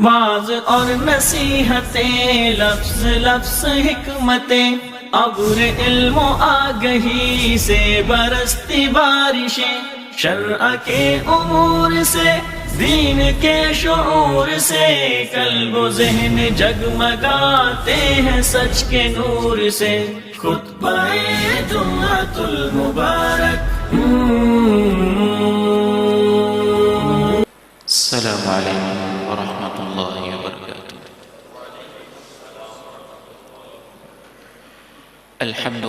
واعظ اور نصیحتیں، لفظ لفظ حکمتیں، ابر علم و آگہی سے برستی بارشیں، شرع کے امور سے، دین کے شعور سے، قلب و ذہن جگمگاتے ہیں سچ کے نور سے۔ خطبہ جمعۃ المبارک۔ السلام علیکم ورحمۃ اللہ وبرکاتہ۔ الحمد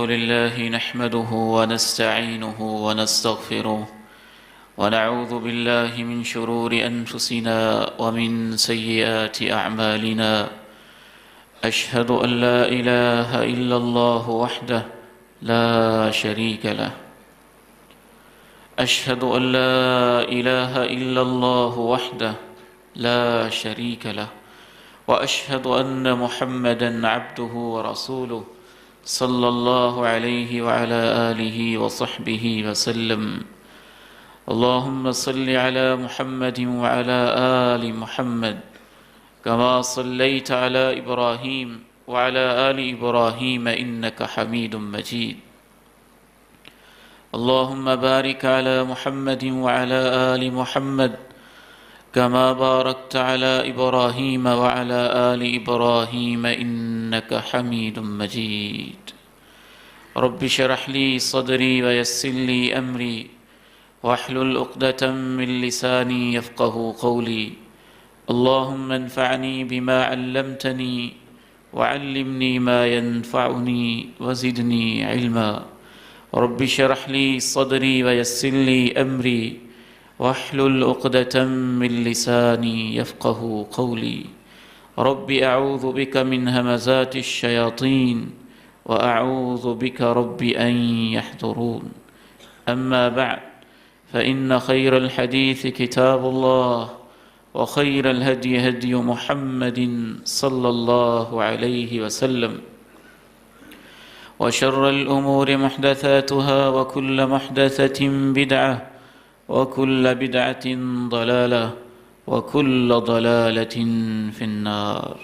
للہ نحمده ونستعینه ونستغفره ونعوذ باللہ من شرور انفسنا ومن سیئات اعمالنا، اشہد ان لا الہ الا اللہ وحدہ لا شریک لہ، أشهد أن لا إله إلا الله وحده لا شريك له، وأشهد أن محمدًا عبده ورسوله صلى الله عليه وعلى آله وصحبه وسلم۔ اللهم صل على محمد وعلى آل محمد كما صليت على إبراهيم وعلى آل إبراهيم إنك حميد مجيد۔ اللهم بارك على محمد وعلى آل محمد كما باركت على إبراهيم وعلى آل إبراهيم إنك حميد مجيد۔ رب اشرح لي صدري ويسر لي أمري واحلل عقدة من لساني يفقهوا قولي۔ اللهم انفعني بما علمتني وعلمني ما ينفعني وزدني علما۔ رب اشرح لي صدري ويسر لي أمري واحلل عقدة من لساني يفقهوا قولي۔ رب أعوذ بك من همزات الشياطين وأعوذ بك رب أن يحضرون۔ أما بعد، فإن خير الحديث كتاب الله، وخير الهدي هدي محمد صلى الله عليه وسلم، وشر الأمور محدثاتها، وكل محدثة بدعة، وكل بدعة ضلالة، وكل ضلالة في النار۔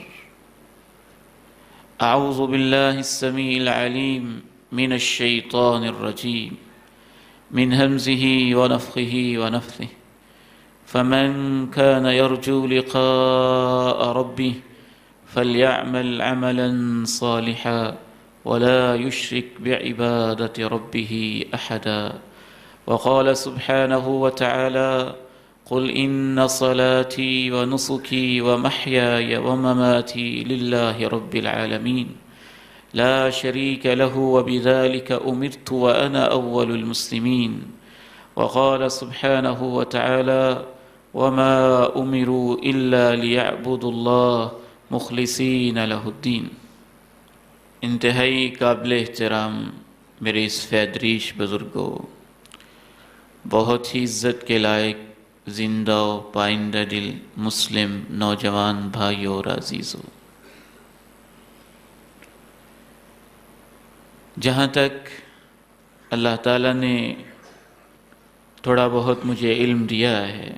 أعوذ بالله السميع العليم من الشيطان الرجيم، من همزه ونفخه ونفثه۔ فمن كان يرجو لقاء ربه فليعمل عملا صالحا ولا يشرك بعبادة ربه أحدا۔ وقال سبحانه وتعالى: قل إن صلاتي ونسكي ومحياي ومماتي لله رب العالمين لا شريك له وبذلك أمرت وأنا أول المسلمين۔ وقال سبحانه وتعالى: وما أمروا إلا ليعبدوا الله مخلصين له الدين۔ انتہائی قابل احترام میرے اس فیدریش بزرگوں، بہت ہی عزت کے لائق زندہ و پائندہ دل مسلم نوجوان بھائیوں اور عزیزوں، جہاں تک اللہ تعالیٰ نے تھوڑا بہت مجھے علم دیا ہے،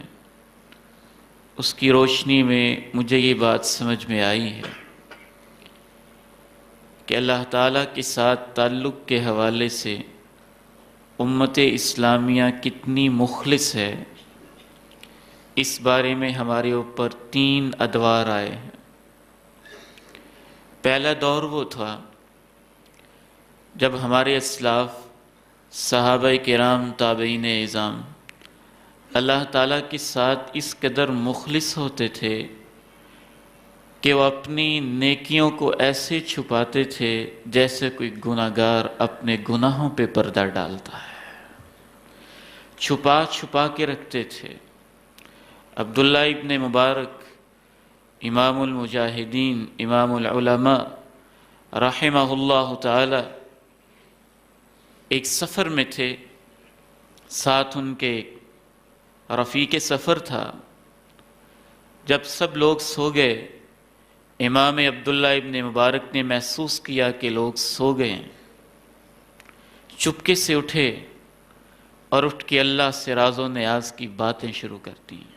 اس کی روشنی میں مجھے یہ بات سمجھ میں آئی ہے کہ اللہ تعالیٰ کے ساتھ تعلق کے حوالے سے امت اسلامیہ کتنی مخلص ہے، اس بارے میں ہمارے اوپر 3 ادوار آئے ہیں۔ پہلا دور وہ تھا جب ہمارے اسلاف صحابہ کرام، تابعین اعظام اللہ تعالیٰ کے ساتھ اس قدر مخلص ہوتے تھے کہ وہ اپنی نیکیوں کو ایسے چھپاتے تھے جیسے کوئی گناہگار اپنے گناہوں پہ پردہ ڈالتا ہے، چھپا چھپا کے رکھتے تھے۔ عبداللہ ابن مبارک، امام المجاہدین، امام العلماء رحمہ اللہ تعالی، ایک سفر میں تھے، ساتھ ان کے رفیق سفر تھا۔ جب سب لوگ سو گئے، امام عبداللہ ابن مبارک نے محسوس کیا کہ لوگ سو گئے، چپکے سے اٹھے اور اٹھ کے اللہ سے راز و نیاز کی باتیں شروع کرتی ہیں۔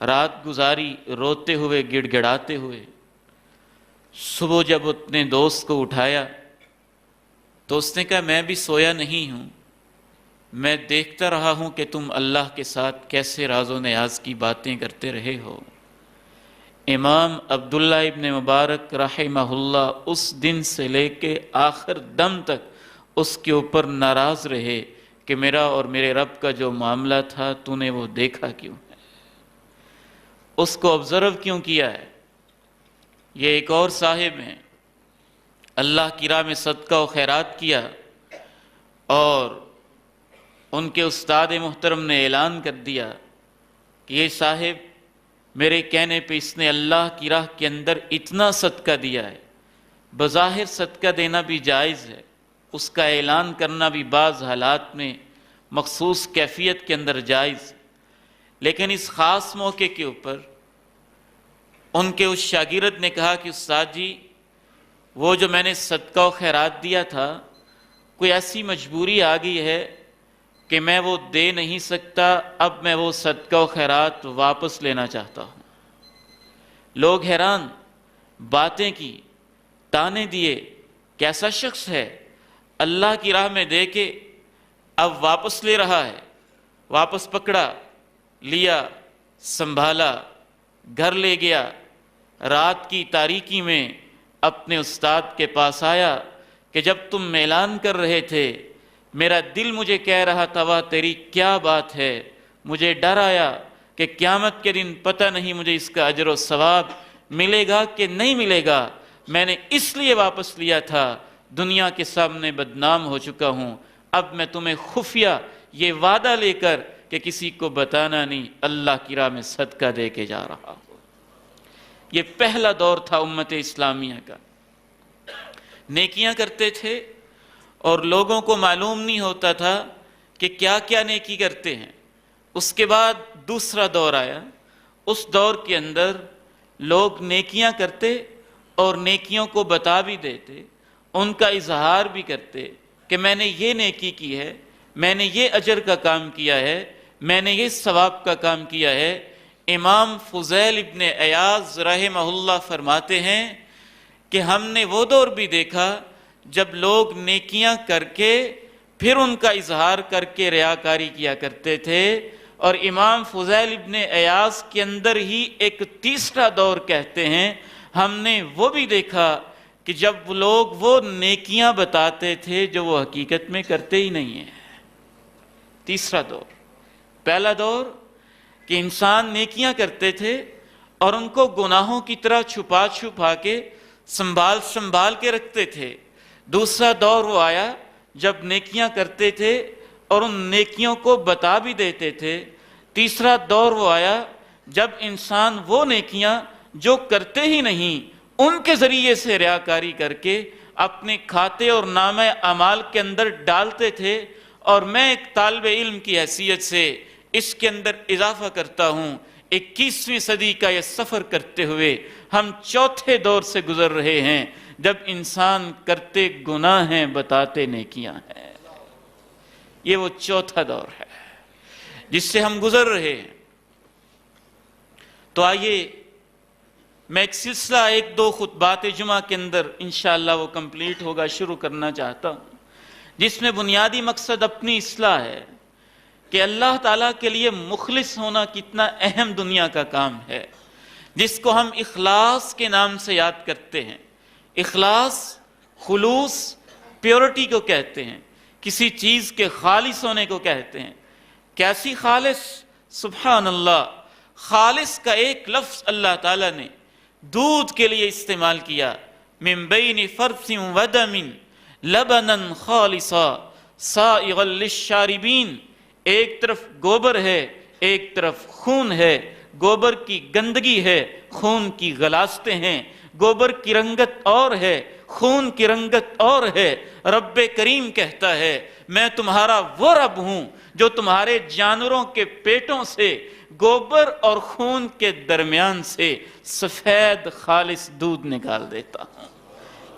رات گزاری روتے ہوئے گڑ گڑاتے ہوئے۔ صبح جب اپنے دوست کو اٹھایا تو اس نے کہا میں بھی سویا نہیں ہوں، میں دیکھتا رہا ہوں کہ تم اللہ کے ساتھ کیسے راز و نیاز کی باتیں کرتے رہے ہو۔ امام عبداللہ ابن مبارک رحمہ اللہ اس دن سے لے کے آخر دم تک اس کے اوپر ناراض رہے کہ میرا اور میرے رب کا جو معاملہ تھا تو نے وہ دیکھا کیوں ہے، اس کو آبزرو کیوں کیا ہے۔ یہ ایک اور صاحب ہیں، اللہ کی راہ میں صدقہ و خیرات کیا اور ان کے استاد محترم نے اعلان کر دیا کہ یہ صاحب میرے کہنے پہ اس نے اللہ کی راہ کے اندر اتنا صدقہ دیا ہے۔ بظاہر صدقہ دینا بھی جائز ہے، اس کا اعلان کرنا بھی بعض حالات میں مخصوص کیفیت کے اندر جائز، لیکن اس خاص موقع کے اوپر ان کے اس شاگرد نے کہا کہ استاد جی وہ جو میں نے صدقہ و خیرات دیا تھا کوئی ایسی مجبوری آ گئی ہے کہ میں وہ دے نہیں سکتا، اب میں وہ صدقہ و خیرات واپس لینا چاہتا ہوں۔ لوگ حیران، باتیں کی، تانے دیے، کیسا شخص ہے اللہ کی راہ میں دے کے اب واپس لے رہا ہے۔ واپس پکڑا، لیا، سنبھالا، گھر لے گیا، رات کی تاریکی میں اپنے استاد کے پاس آیا کہ جب تم اعلان کر رہے تھے میرا دل مجھے کہہ رہا تھا واہ تیری کیا بات ہے، مجھے ڈر آیا کہ قیامت کے دن پتہ نہیں مجھے اس کا اجر و ثواب ملے گا کہ نہیں ملے گا، میں نے اس لیے واپس لیا تھا، دنیا کے سامنے بدنام ہو چکا ہوں، اب میں تمہیں خفیہ یہ وعدہ لے کر کہ کسی کو بتانا نہیں، اللہ کی راہ میں صدقہ دے کے جا رہا ہوں۔ یہ پہلا دور تھا امت اسلامیہ کا، نیکیاں کرتے تھے اور لوگوں کو معلوم نہیں ہوتا تھا کہ کیا کیا نیکی کرتے ہیں۔ اس کے بعد دوسرا دور آیا، اس دور کے اندر لوگ نیکیاں کرتے اور نیکیوں کو بتا بھی دیتے، ان کا اظہار بھی کرتے کہ میں نے یہ نیکی کی ہے، میں نے یہ اجر کا کام کیا ہے، میں نے یہ ثواب کا کام کیا ہے۔ امام فضیل ابن عیاض رحمہ اللہ فرماتے ہیں کہ ہم نے وہ دور بھی دیکھا جب لوگ نیکیاں کر کے پھر ان کا اظہار کر کے ریاکاری کیا کرتے تھے، اور امام فضیل ابن عیاض کے اندر ہی ایک تیسرا دور کہتے ہیں ہم نے وہ بھی دیکھا کہ جب لوگ وہ نیکیاں بتاتے تھے جو وہ حقیقت میں کرتے ہی نہیں ہیں۔ تیسرا دور، پہلا دور کہ انسان نیکیاں کرتے تھے اور ان کو گناہوں کی طرح چھپا چھپا کے سنبھال کے رکھتے تھے۔ دوسرا دور وہ آیا جب نیکیاں کرتے تھے اور ان نیکیوں کو بتا بھی دیتے تھے۔ تیسرا دور وہ آیا جب انسان وہ نیکیاں جو کرتے ہی نہیں ان کے ذریعے سے ریاکاری کر کے اپنے کھاتے اور نامہ اعمال کے اندر ڈالتے تھے۔ اور میں ایک طالب علم کی حیثیت سے اس کے اندر اضافہ کرتا ہوں، 21ویں صدی کا یہ سفر کرتے ہوئے ہم چوتھے دور سے گزر رہے ہیں جب انسان کرتے گناہ ہیں بتاتے نیکیاں ہیں۔ یہ وہ چوتھا دور ہے جس سے ہم گزر رہے ہیں۔ تو آئیے میں ایک سلسلہ 1-2 خطبات جمعہ کے اندر انشاءاللہ وہ کمپلیٹ ہوگا شروع کرنا چاہتا ہوں، جس میں بنیادی مقصد اپنی اصلاح ہے کہ اللہ تعالیٰ کے لیے مخلص ہونا کتنا اہم دنیا کا کام ہے، جس کو ہم اخلاص کے نام سے یاد کرتے ہیں۔ اخلاص، خلوص، پیورٹی کو کہتے ہیں، کسی چیز کے خالص ہونے کو کہتے ہیں۔ کیسی خالص؟ سبحان اللہ، خالص کا ایک لفظ اللہ تعالیٰ نے دودھ کے لیے استعمال کیا، من بین فرث و دم لبنا خالصا سائغا للشاربین۔ ایک طرف گوبر ہے، ایک طرف خون ہے، گوبر کی گندگی ہے، خون کی غلاظتیں ہیں، گوبر کی رنگت اور ہے، خون کی رنگت اور ہے۔ رب کریم کہتا ہے میں تمہارا وہ رب ہوں جو تمہارے جانوروں کے پیٹوں سے گوبر اور خون کے درمیان سے سفید خالص دودھ نکال دیتا ہوں۔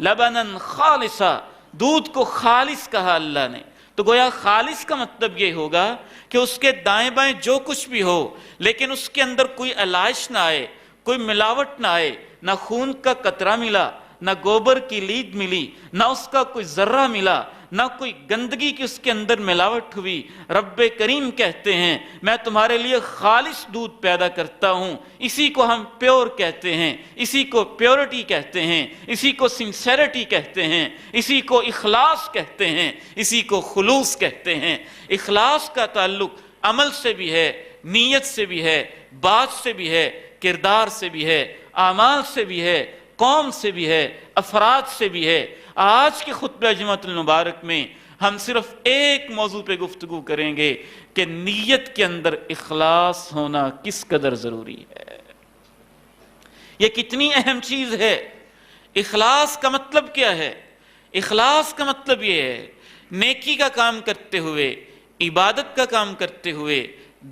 لبناً خالصا، دودھ کو خالص کہا اللہ نے۔ تو گویا خالص کا مطلب یہ ہوگا کہ اس کے دائیں بائیں جو کچھ بھی ہو لیکن اس کے اندر کوئی علائش نہ آئے، کوئی ملاوٹ نہ آئے، نہ خون کا قطرہ ملا، نہ گوبر کی لید ملی، نہ اس کا کوئی ذرہ ملا، نہ کوئی گندگی کی اس کے اندر ملاوٹ ہوئی۔ رب کریم کہتے ہیں میں تمہارے لیے خالص دودھ پیدا کرتا ہوں۔ اسی کو ہم پیور کہتے ہیں، اسی کو پیورٹی کہتے ہیں، اسی کو سنسیریٹی کہتے ہیں، اسی کو اخلاص کہتے ہیں، اسی کو خلوص کہتے ہیں۔ اخلاص کا تعلق عمل سے بھی ہے، نیت سے بھی ہے، بات سے بھی ہے، کردار سے بھی ہے، اعمال سے بھی ہے، قوم سے بھی ہے، افراد سے بھی ہے۔ آج کے خطبہ جمعۃ المبارک میں ہم صرف ایک موضوع پہ گفتگو کریں گے کہ نیت کے اندر اخلاص ہونا کس قدر ضروری ہے، یہ کتنی اہم چیز ہے۔ اخلاص کا مطلب کیا ہے؟ اخلاص کا مطلب یہ ہے نیکی کا کام کرتے ہوئے، عبادت کا کام کرتے ہوئے،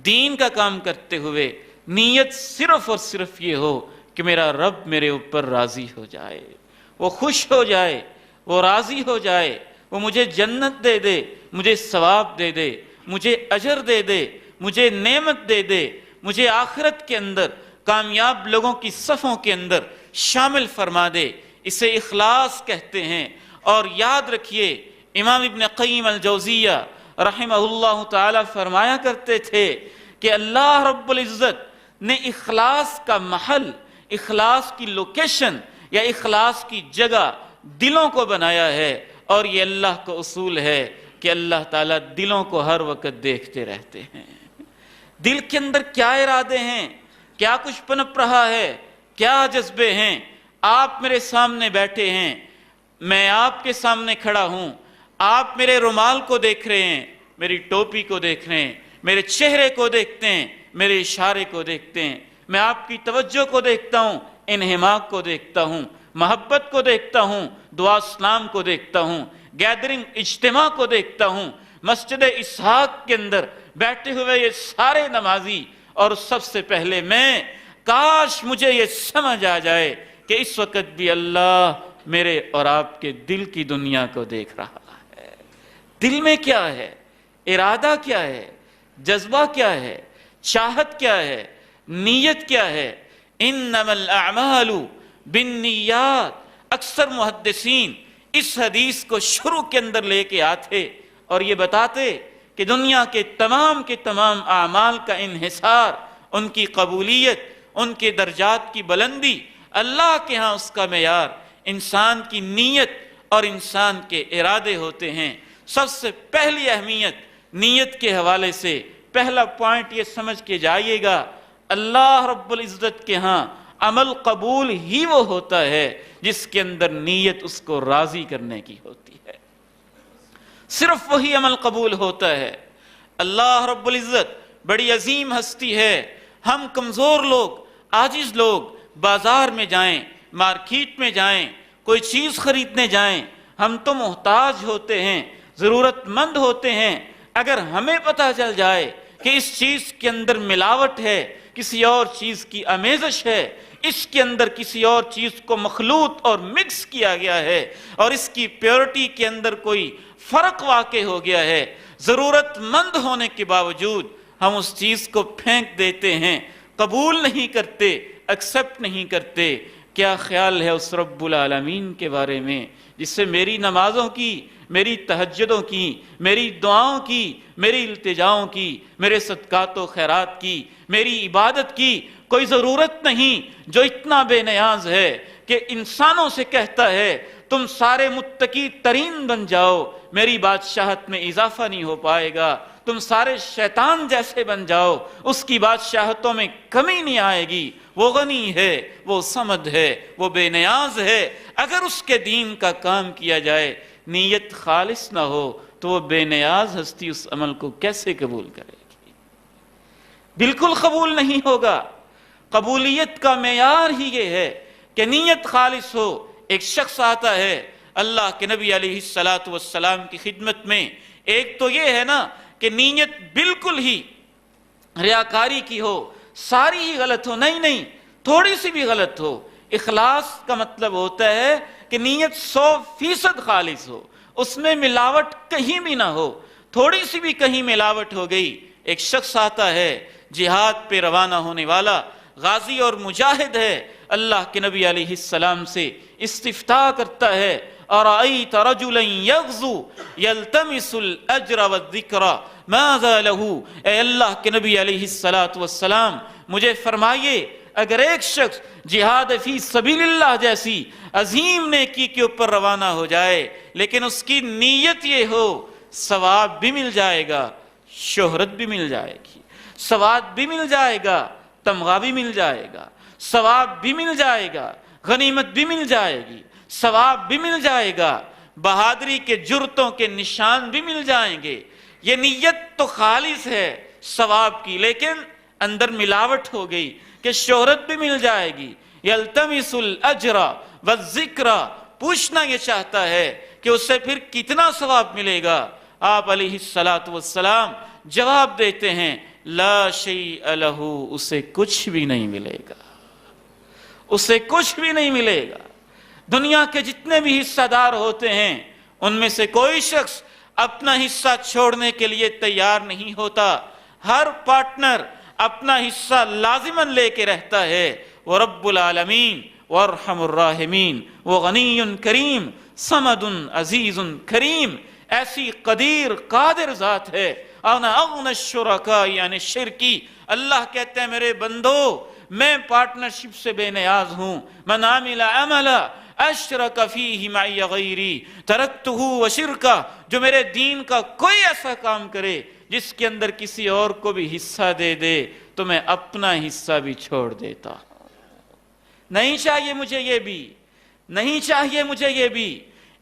دین کا کام کرتے ہوئے نیت صرف اور صرف یہ ہو کہ میرا رب میرے اوپر راضی ہو جائے، وہ خوش ہو جائے، وہ راضی ہو جائے، وہ مجھے جنت دے دے، مجھے ثواب دے دے، مجھے اجر دے دے، مجھے نعمت دے دے، مجھے آخرت کے اندر کامیاب لوگوں کی صفوں کے اندر شامل فرما دے۔ اسے اخلاص کہتے ہیں۔ اور یاد رکھیے امام ابن قیم الجوزیہ رحمہ اللہ تعالی فرمایا کرتے تھے کہ اللہ رب العزت نے اخلاص کا محل، اخلاص کی لوکیشن یا اخلاص کی جگہ دلوں کو بنایا ہے، اور یہ اللہ کا اصول ہے کہ اللہ تعالیٰ دلوں کو ہر وقت دیکھتے رہتے ہیں۔ دل کے اندر کیا ارادے ہیں، کیا کچھ پنپ رہا ہے، کیا جذبے ہیں۔ آپ میرے سامنے بیٹھے ہیں، میں آپ کے سامنے کھڑا ہوں، آپ میرے رومال کو دیکھ رہے ہیں، میری ٹوپی کو دیکھ رہے ہیں، میرے چہرے کو دیکھتے ہیں، میرے اشارے کو دیکھتے ہیں، میں آپ کی توجہ کو دیکھتا ہوں، انہماک کو دیکھتا ہوں، محبت کو دیکھتا ہوں، دعا اسلام کو دیکھتا ہوں، گیدرنگ اجتماع کو دیکھتا ہوں، مسجد اسحاق کے اندر بیٹھے ہوئے یہ سارے نمازی، اور سب سے پہلے میں، کاش مجھے یہ سمجھ آ جائے کہ اس وقت بھی اللہ میرے اور آپ کے دل کی دنیا کو دیکھ رہا ہے۔ دل میں کیا ہے، ارادہ کیا ہے، جذبہ کیا ہے، چاہت کیا ہے، نیت کیا ہے۔ انما الاعمال بالنیات۔ اکثر محدثین اس حدیث کو شروع کے اندر لے کے آتے اور یہ بتاتے کہ دنیا کے تمام اعمال کا انحصار، ان کی قبولیت، ان کے درجات کی بلندی، اللہ کے ہاں اس کا معیار انسان کی نیت اور انسان کے ارادے ہوتے ہیں۔ سب سے پہلی اہمیت نیت کے حوالے سے پہلا پوائنٹ یہ سمجھ کے جائیے گا، اللہ رب العزت کے ہاں عمل قبول ہی وہ ہوتا ہے جس کے اندر نیت اس کو راضی کرنے کی ہوتی ہے، صرف وہی عمل قبول ہوتا ہے۔ اللہ رب العزت بڑی عظیم ہستی ہے، ہم کمزور لوگ، عاجز لوگ بازار میں جائیں، مارکیٹ میں جائیں، کوئی چیز خریدنے جائیں، ہم تو محتاج ہوتے ہیں، ضرورت مند ہوتے ہیں۔ اگر ہمیں پتہ چل جائے کہ اس چیز کے اندر ملاوٹ ہے، کسی اور چیز کی آمیزش ہے، اس کے اندر کسی اور چیز کو مخلوط اور مکس کیا گیا ہے، اور اس کی پیورٹی کے اندر کوئی فرق واقع ہو گیا ہے، ضرورت مند ہونے کے باوجود ہم اس چیز کو پھینک دیتے ہیں، قبول نہیں کرتے، ایکسپٹ نہیں کرتے۔ کیا خیال ہے اس رب العالمین کے بارے میں جس سے میری نمازوں کی، میری تہجدوں کی، میری دعاؤں کی، میری التجاؤں کی، میرے صدقات و خیرات کی، میری عبادت کی کوئی ضرورت نہیں، جو اتنا بے نیاز ہے کہ انسانوں سے کہتا ہے تم سارے متقی ترین بن جاؤ، میری بادشاہت میں اضافہ نہیں ہو پائے گا، تم سارے شیطان جیسے بن جاؤ، اس کی بادشاہتوں میں کمی نہیں آئے گی۔ وہ غنی ہے، وہ صمد ہے، وہ بے نیاز ہے۔ اگر اس کے دین کا کام کیا جائے، نیت خالص نہ ہو تو وہ بے نیاز ہستی اس عمل کو کیسے قبول کرے گی؟ بالکل قبول نہیں ہوگا۔ قبولیت کا معیار ہی یہ ہے کہ نیت خالص ہو۔ ایک شخص آتا ہے اللہ کے نبی علیہ السلام کی خدمت میں، ایک تو یہ ہے نا کہ نیت بالکل ہی ریاکاری کی ہو، ساری ہی غلط ہو، نہیں تھوڑی سی بھی غلط ہو۔ اخلاص کا مطلب ہوتا ہے کہ نیت 100% خالص ہو، اس میں ملاوٹ کہیں بھی نہ ہو۔ تھوڑی سی بھی کہیں ملاوٹ ہو گئی، ایک شخص آتا ہے جہاد پہ روانہ ہونے والا، غازی اور مجاہد ہے، اللہ کے نبی علیہ السلام سے استفتاء کرتا ہے، أرأيت رجلا يغزو يلتمس الأجر والذكر ماذا له، اے اللہ کے نبی علیہ السلام مجھے فرمائیے، اگر ایک شخص جہاد فی سبیل اللہ جیسی عظیم نیکی کے اوپر روانہ ہو جائے لیکن اس کی نیت یہ ہو ثواب بھی مل جائے گا، شہرت بھی مل جائے گی، ثواب بھی مل جائے گا، تمغہ بھی مل جائے گا، ثواب بھی مل جائے گا، غنیمت بھی مل جائے گی، ثواب بھی مل جائے گا، بہادری کے جرتوں کے نشان بھی مل جائیں گے، یہ نیت تو خالص ہے ثواب کی، لیکن اندر ملاوٹ ہو گئی کہ شہرت بھی مل جائے گی، یلتمس الاجر والذکر، پوچھنا یہ چاہتا ہے کہ اس سے پھر کتنا ثواب ملے گا؟ آپ علیہ السلام جواب دیتے ہیں لا شیء لہ، اسے کچھ بھی نہیں ملے گا، اسے کچھ بھی نہیں ملے گا۔ دنیا کے جتنے بھی حصہ دار ہوتے ہیں ان میں سے کوئی شخص اپنا حصہ چھوڑنے کے لیے تیار نہیں ہوتا، ہر پارٹنر اپنا حصہ لازماً لے کے رہتا ہے۔ وہ رب العالمین وارحم الراحمین، وہ غنی کریم صمد عزیز کریم، ایسی قدیر قادر ذات ہے۔ انا اغنى الشرکاء عن الشرک، اللہ کہتے ہیں میرے بندو میں پارٹنرشپ سے بے نیاز ہوں۔ من عمل عملا اشرک فیہ معی غیری ترکتہ وشرکہ، جو میرے دین کا کوئی ایسا کام کرے جس کے اندر کسی اور کو بھی حصہ دے دے تو میں اپنا حصہ بھی چھوڑ دیتا ہوں۔ نہیں چاہیے مجھے یہ بھی، نہیں چاہیے مجھے یہ بھی،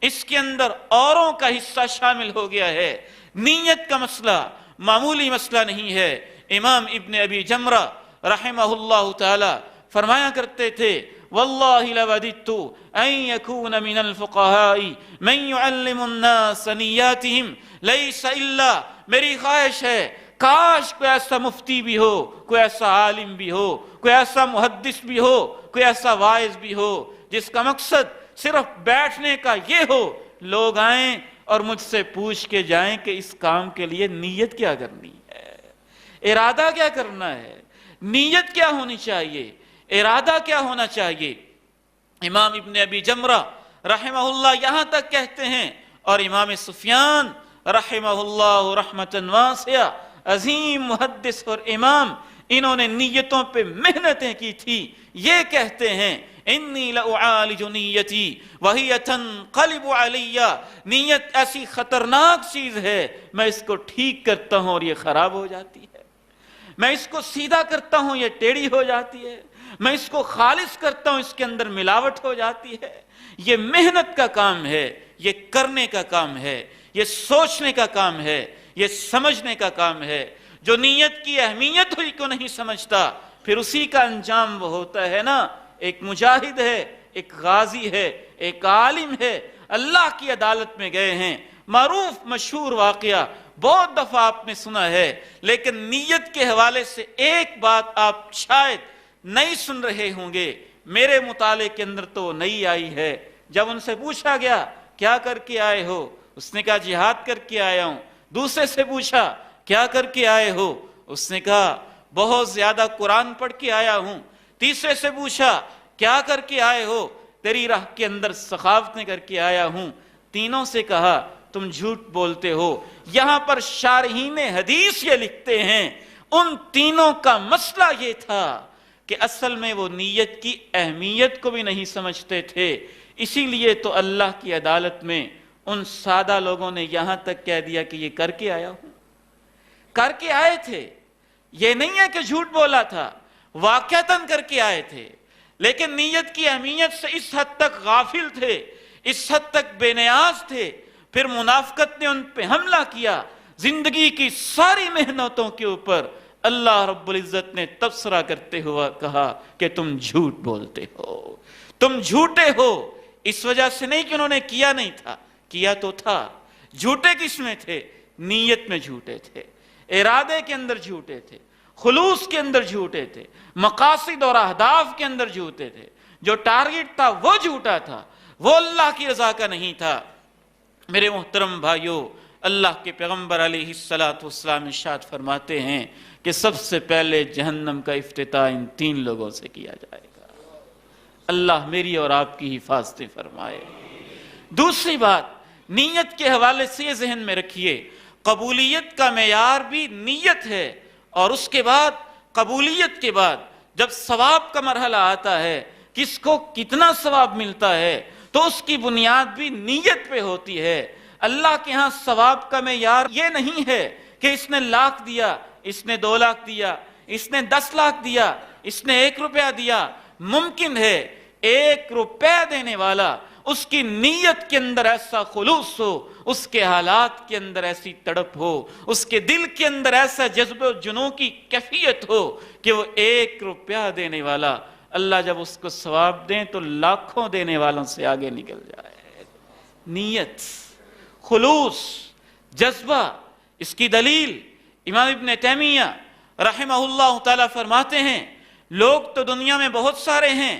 اس کے اندر اوروں کا حصہ شامل ہو گیا ہے۔ نیت کا مسئلہ معمولی مسئلہ نہیں ہے۔ امام ابن ابی جمرہ رحمہ اللہ تعالی فرمایا کرتے تھے واللہ لوددت ان یکون من الفقہاء من یعلم الناس نیاتہم لیس الا، میری خواہش ہے کاش کوئی ایسا مفتی بھی ہو، کوئی ایسا عالم بھی ہو، کوئی ایسا محدث بھی ہو، کوئی ایسا واعظ بھی ہو جس کا مقصد صرف بیٹھنے کا یہ ہو، لوگ آئیں اور مجھ سے پوچھ کے جائیں کہ اس کام کے لیے نیت کیا کرنی ہے، ارادہ کیا کرنا ہے، نیت کیا ہونی چاہیے، ارادہ کیا ہونا چاہیے۔ امام ابن ابی جمرہ رحمہ اللہ یہاں تک کہتے ہیں، اور امام سفیان رحمہ اللہ رحمتاً واسعہ، عظیم محدث اور امام، انہوں نے نیتوں پہ محنتیں کی تھی، یہ کہتے ہیں انی لأعالج نیتی وہی تنقلب علی، نیت ایسی خطرناک چیز ہے میں اس کو ٹھیک کرتا ہوں اور یہ خراب ہو جاتی ہے، میں اس کو سیدھا کرتا ہوں یہ ٹیڑھی ہو جاتی ہے، میں اس کو خالص کرتا ہوں اس کے اندر ملاوٹ ہو جاتی ہے۔ یہ محنت کا کام ہے، یہ کرنے کا کام ہے، یہ سوچنے کا کام ہے، یہ سمجھنے کا کام ہے۔ جو نیت کی اہمیت ہوئی کو نہیں سمجھتا پھر اسی کا انجام وہ ہوتا ہے نا، ایک مجاہد ہے، ایک غازی ہے، ایک عالم ہے، اللہ کی عدالت میں گئے ہیں، معروف مشہور واقعہ بہت دفعہ آپ نے سنا ہے، لیکن نیت کے حوالے سے ایک بات آپ شاید نہیں سن رہے ہوں گے، میرے مطالعے کے اندر تو نئی آئی ہے۔ جب ان سے پوچھا گیا کیا کر کے آئے ہو، اس نے کہا جہاد کر کے آیا ہوں۔ دوسرے سے پوچھا کیا کر کے آئے ہو، اس نے کہا بہت زیادہ قرآن پڑھ کے آیا ہوں۔ تیسرے سے پوچھا کیا کر کے آئے ہو، تیری راہ کے اندر سخاوتیں کر کے آیا ہوں۔ تینوں سے کہا تم جھوٹ بولتے ہو۔ یہاں پر شارحین حدیث یہ لکھتے ہیں ان تینوں کا مسئلہ یہ تھا کہ اصل میں وہ نیت کی اہمیت کو بھی نہیں سمجھتے تھے، اسی لیے تو اللہ کی عدالت میں ان سادہ لوگوں نے یہاں تک کہہ دیا کہ یہ کر کے آیا ہوں، کر کے آئے تھے، یہ نہیں ہے کہ جھوٹ بولا تھا، واقعتاً کر کے آئے تھے، لیکن نیت کی اہمیت سے اس حد تک غافل تھے، اس حد تک بے نیاز تھے۔ پھر منافقت نے ان پہ حملہ کیا، زندگی کی ساری محنتوں کے اوپر اللہ رب العزت نے تبصرہ کرتے ہوا کہا کہ تم جھوٹ بولتے ہو، تم جھوٹے ہو۔ اس وجہ سے نہیں کہ انہوں نے کیا نہیں تھا، کیا تو تھا۔ جھوٹے کس میں تھے؟ نیت میں جھوٹے تھے، ارادے کے اندر جھوٹے تھے، خلوص کے اندر جھوٹے تھے، مقاصد اور اہداف کے اندر جھوٹے تھے۔ جو ٹارگٹ تھا وہ جھوٹا تھا، وہ اللہ کی رضا کا نہیں تھا۔ میرے محترم بھائیو، اللہ کے پیغمبر علیہ الصلاۃ والسلام ارشاد فرماتے ہیں کہ سب سے پہلے جہنم کا افتتاح ان 3 لوگوں سے کیا جائے گا۔ اللہ میری اور آپ کی حفاظت فرمائے۔ دوسری بات، نیت کے حوالے سے یہ ذہن میں رکھیے، قبولیت کا معیار بھی نیت ہے، اور اس کے بعد قبولیت کے بعد جب ثواب کا مرحلہ آتا ہے، کس کو کتنا ثواب ملتا ہے، تو اس کی بنیاد بھی نیت پہ ہوتی ہے۔ اللہ کے ہاں ثواب کا معیار یہ نہیں ہے کہ اس نے 1,00,000 دیا، اس نے 2,00,000 دیا، اس نے 10 لاکھ دیا، اس نے 1 روپیہ دیا۔ ممکن ہے 1 روپے دینے والا اس کی نیت کے اندر ایسا خلوص ہو، اس کے حالات کے اندر ایسی تڑپ ہو، اس کے دل کے اندر ایسا جذب و جنون کی کیفیت ہو کہ وہ 1 روپیہ دینے والا اللہ جب اس کو ثواب دیں تو لاکھوں دینے والوں سے آگے نکل جائے۔ نیت، خلوص، جذبہ، اس کی دلیل امام ابن تیمیہ رحمہ اللہ تعالیٰ فرماتے ہیں، لوگ تو دنیا میں بہت سارے ہیں،